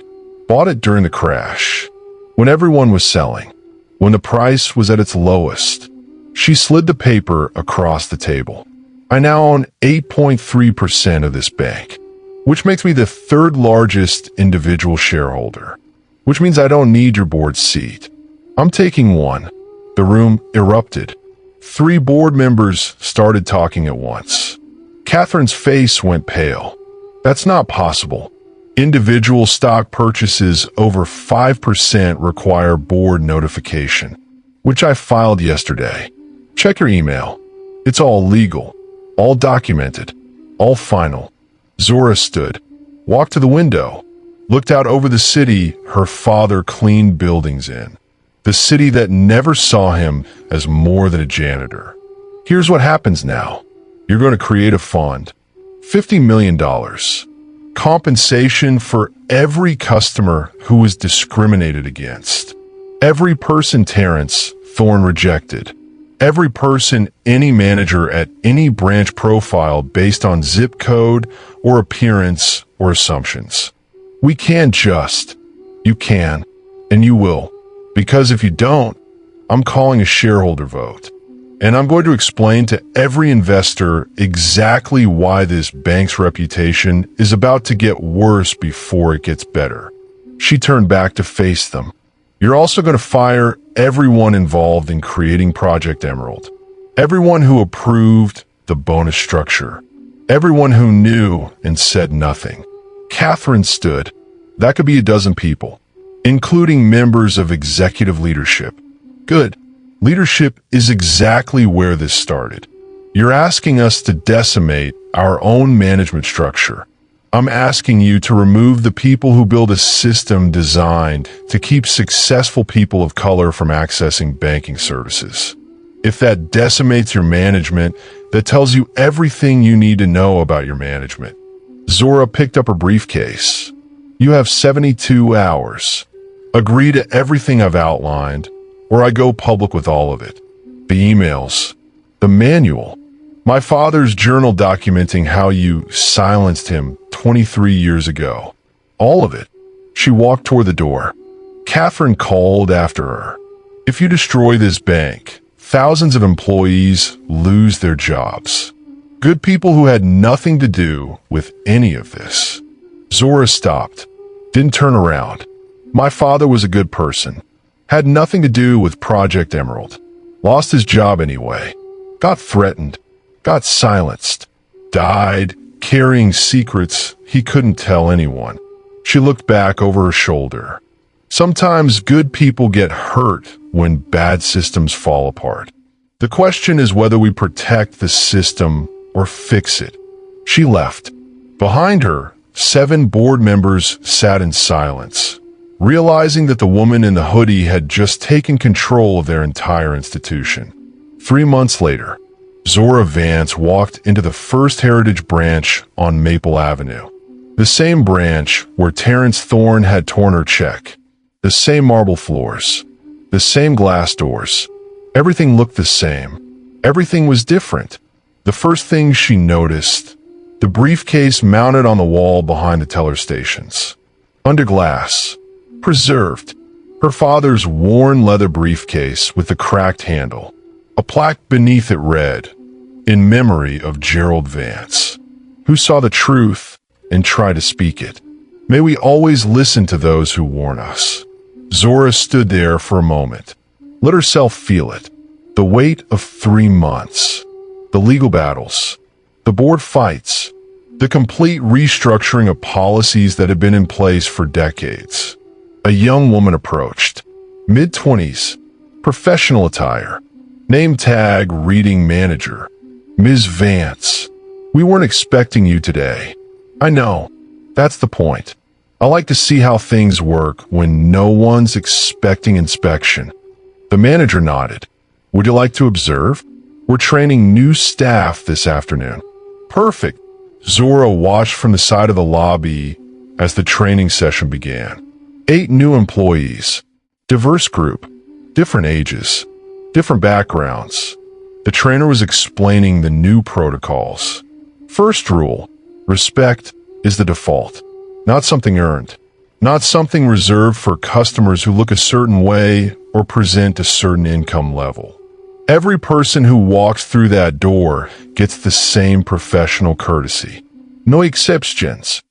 Bought it during the crash, when everyone was selling, when the price was at its lowest." She slid the paper across the table. "I now own 8.3% of this bank, which makes me the 3rd largest individual shareholder, which means I don't need your board seat. I'm taking one." The room erupted. 3 board members started talking at once. Catherine's face went pale. "That's not possible. Individual stock purchases over 5% require board notification, which I filed yesterday. Check your email. It's all legal, all documented, all final." Zora stood, walked to the window, looked out over the city her father cleaned buildings in, the city that never saw him as more than a janitor. "Here's what happens now. You're going to create a fund. $50 million. compensation for every customer who was discriminated against. Every person Terrence Thorne rejected. Every person any manager at any branch profiled based on zip code or appearance or assumptions. We can just. You can, and you will. Because if you don't, I'm calling a shareholder vote. And I'm going to explain to every investor exactly why this bank's reputation is about to get worse before it gets better. She turned back to face them. You're also going to fire everyone involved in creating Project Emerald. Everyone who approved the bonus structure. Everyone who knew and said nothing. Catherine stood. That could be a dozen people, including members of executive leadership. Good. Leadership is exactly where this started. You're asking us to decimate our own management structure. I'm asking you to remove the people who build a system designed to keep successful people of color from accessing banking services. If that decimates your management, that tells you everything you need to know about your management. Zora picked up her briefcase. You have 72 hours. Agree to everything I've outlined, or I go public with all of it. The emails, the manual, my father's journal documenting how you silenced him 23 years ago. All of it. She walked toward the door. Catherine called after her. If you destroy this bank, thousands of employees lose their jobs. Good people who had nothing to do with any of this. Zora stopped, didn't turn around. My father was a good person. Had nothing to do with Project Emerald. Lost his job anyway. Got threatened. Got silenced. Died carrying secrets he couldn't tell anyone. She looked back over her shoulder. Sometimes good people get hurt when bad systems fall apart. The question is whether we protect the system or fix it. She left. Behind her, 7 board members sat in silence, realizing that the woman in the hoodie had just taken control of their entire institution. 3 months later, Zora Vance walked into the First Heritage branch on Maple Avenue. The same branch where Terrence Thorne had torn her check. The same marble floors. The same glass doors. Everything looked the same. Everything was different. The first thing she noticed, the briefcase mounted on the wall behind the teller stations. Under glass. Preserved. Her father's worn leather briefcase with the cracked handle. A plaque beneath it read, "In memory of Gerald Vance, who saw the truth and tried to speak it. May we always listen to those who warn us." Zora stood there for a moment. Let herself feel it. The weight of 3 months. The legal battles. The board fights. The complete restructuring of policies that had been in place for decades. A young woman approached. Mid-20s. Professional attire. Name tag reading manager. Ms. Vance. We weren't expecting you today. I know. That's the point. I like to see how things work when no one's expecting inspection. The manager nodded. Would you like to observe? We're training new staff this afternoon. Perfect. Zora watched from the side of the lobby as the training session began. 8 new employees. Diverse group. Different ages. Different backgrounds. The trainer was explaining the new protocols. First rule, respect is the default. Not something earned. Not something reserved for customers who look a certain way or present a certain income level. Every person who walks through that door gets the same professional courtesy. No exceptions.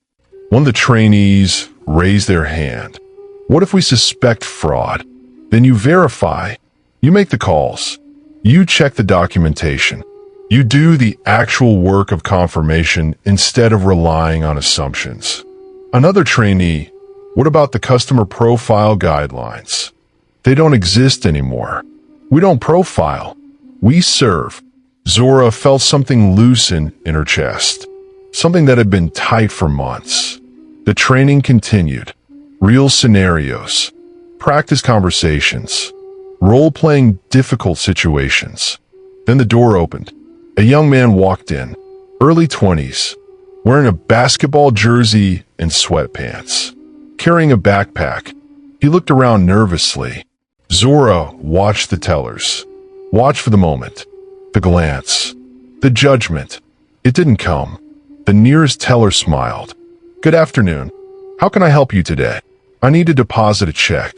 One of the trainees raised their hand. What if we suspect fraud? Then you verify. You make the calls. You check the documentation. You do the actual work of confirmation instead of relying on assumptions. Another trainee, what about the customer profile guidelines? They don't exist anymore. We don't profile. We serve. Zora felt something loosen in her chest, something that had been tight for months. The training continued. Real scenarios, practice conversations, role-playing difficult situations. Then the door opened. A young man walked in, early 20s, wearing a basketball jersey and sweatpants, carrying a backpack. He looked around nervously. Zora watched the tellers, watched for the moment, the glance, the judgment. It didn't come. The nearest teller smiled. "Good afternoon. How can I help you today? I need to deposit a check."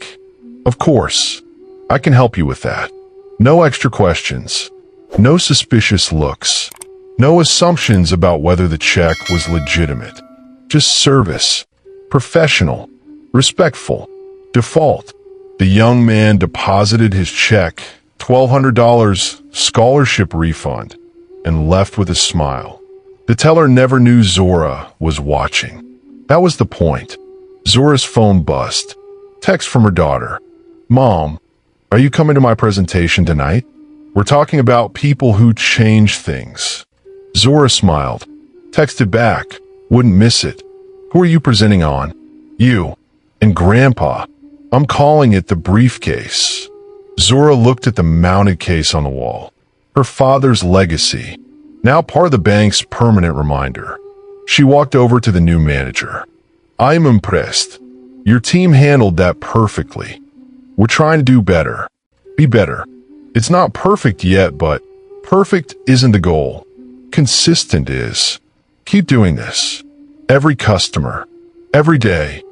"Of course. I can help you with that. No extra questions. No suspicious looks. No assumptions about whether the check was legitimate. Just service. Professional. Respectful. Default." The young man deposited his check, $1,200 scholarship refund, and left with a smile. The teller never knew Zora was watching. That was the point. Zora's phone buzzed. Text from her daughter. "Mom, are you coming to my presentation tonight? We're talking about people who change things." Zora smiled. Texted back. "Wouldn't miss it. Who are you presenting on?" "You. And Grandpa. I'm calling it the briefcase." Zora looked at the mounted case on the wall. Her father's legacy. Now part of the bank's permanent reminder. She walked over to the new manager. "I'm impressed. Your team handled that perfectly. We're trying to do better. Be better. It's not perfect yet, but perfect isn't the goal. Consistent is. Keep doing this. Every customer. Every day."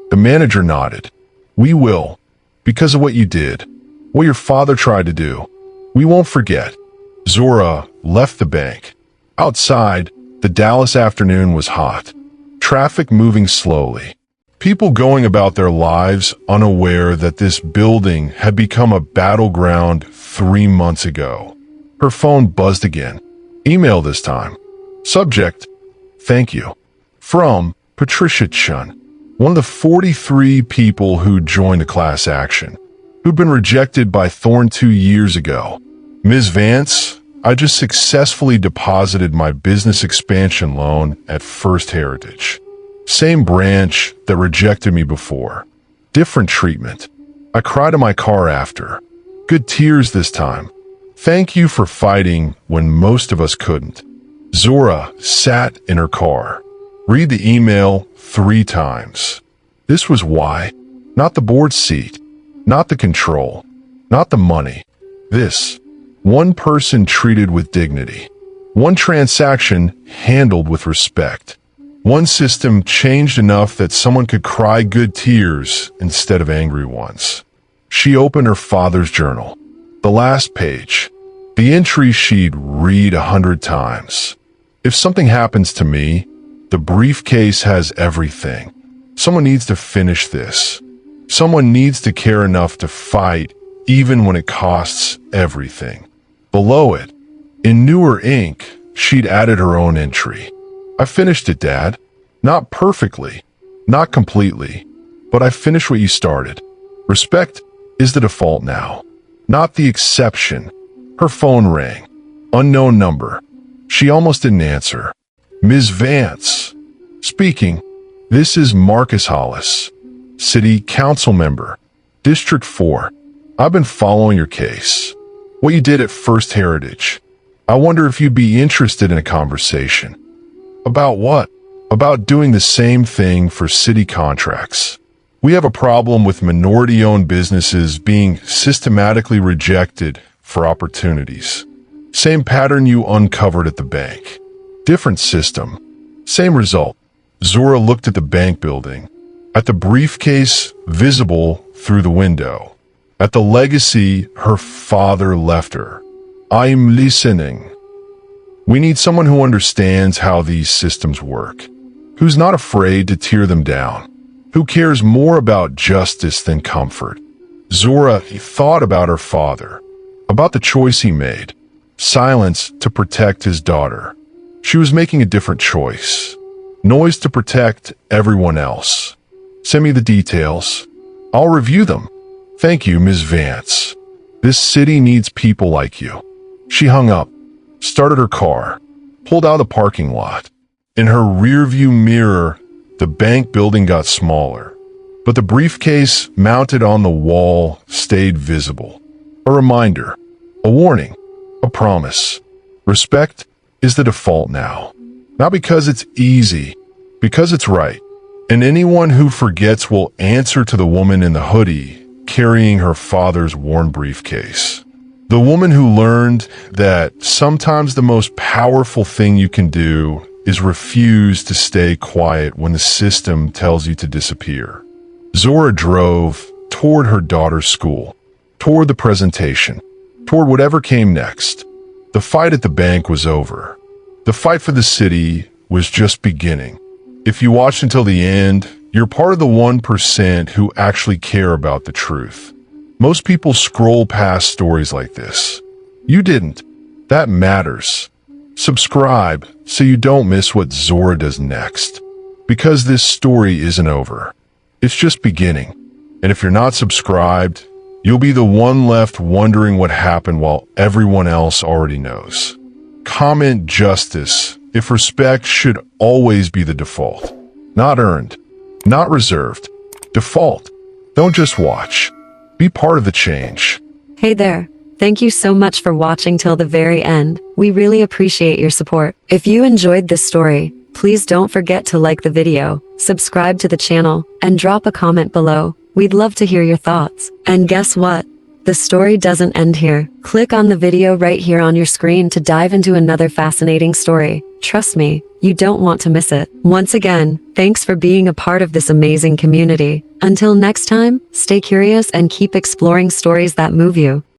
The manager nodded. "We will. Because of what you did. What your father tried to do. We won't forget." Zora left the bank. Outside, the Dallas afternoon was hot. Traffic moving slowly. People going about their lives unaware that this building had become a battleground 3 months ago. Her phone buzzed again. Email this time. Subject: "Thank you." From Patricia Chun, one of the 43 people who joined a class action, who'd been rejected by Thorne 2 years ago. "Ms. Vance, I just successfully deposited my business expansion loan at First Heritage. Same branch that rejected me before. Different treatment. I cried in my car after. Good tears this time. Thank you for fighting when most of us couldn't." Zora sat in her car. Read the email 3 times. This was why. Not the board seat. Not the control. Not the money. This. One person treated with dignity. One transaction handled with respect. One system changed enough that someone could cry good tears instead of angry ones. She opened her father's journal. The last page. The entry she'd read 100 times. "If something happens to me, the briefcase has everything. Someone needs to finish this. Someone needs to care enough to fight, even when it costs everything." Below it, in newer ink, she'd added her own entry. "I finished it, Dad. Not perfectly, not completely, but I finished what you started. Respect is the default now, not the exception." Her phone rang. Unknown number. She almost didn't answer. "Ms. Vance." "Speaking. This is Marcus Hollis, City Council Member, District 4. I've been following your case. What you did at First Heritage. I wonder if you'd be interested in a conversation." "About what?" "About doing the same thing for city contracts. We have a problem with minority-owned businesses being systematically rejected for opportunities. Same pattern you uncovered at the bank. Different system. Same result." Zora looked at the bank building, at the briefcase visible through the window, at the legacy her father left her. "I'm listening. We need someone who understands how these systems work, who's not afraid to tear them down, who cares more about justice than comfort." Zora thought about her father, about the choice he made, silence to protect his daughter. She was making a different choice, noise to protect everyone else. "Send me the details. I'll review them." "Thank you, Ms. Vance. This city needs people like you." She hung up, started her car, pulled out of the parking lot. In her rearview mirror, the bank building got smaller, but the briefcase mounted on the wall stayed visible. A reminder, a warning, a promise. Respect is the default now. Not because it's easy, because it's right. And anyone who forgets will answer to the woman in the hoodie carrying her father's worn briefcase. The woman who learned that sometimes the most powerful thing you can do is refuse to stay quiet when the system tells you to disappear. Zora drove toward her daughter's school, toward the presentation, toward whatever came next. The fight at the bank was over. The fight for the city was just beginning. If you watched until the end, you're part of the 1% who actually care about the truth. Most people scroll past stories like this. You didn't. That matters. Subscribe so you don't miss what Zora does next. Because this story isn't over. It's just beginning. And if you're not subscribed, you'll be the one left wondering what happened while everyone else already knows. Comment justice if respect should always be the default. Not earned. Not reserved. Default. Don't just watch. Be part of the change. Hey there. Thank you so much for watching till the very end. We really appreciate your support. If you enjoyed this story, please don't forget to like the video, subscribe to the channel, and drop a comment below. We'd love to hear your thoughts. And guess what? The story doesn't end here. Click on the video right here on your screen to dive into another fascinating story. Trust me, you don't want to miss it. Once again, thanks for being a part of this amazing community. Until next time, stay curious and keep exploring stories that move you.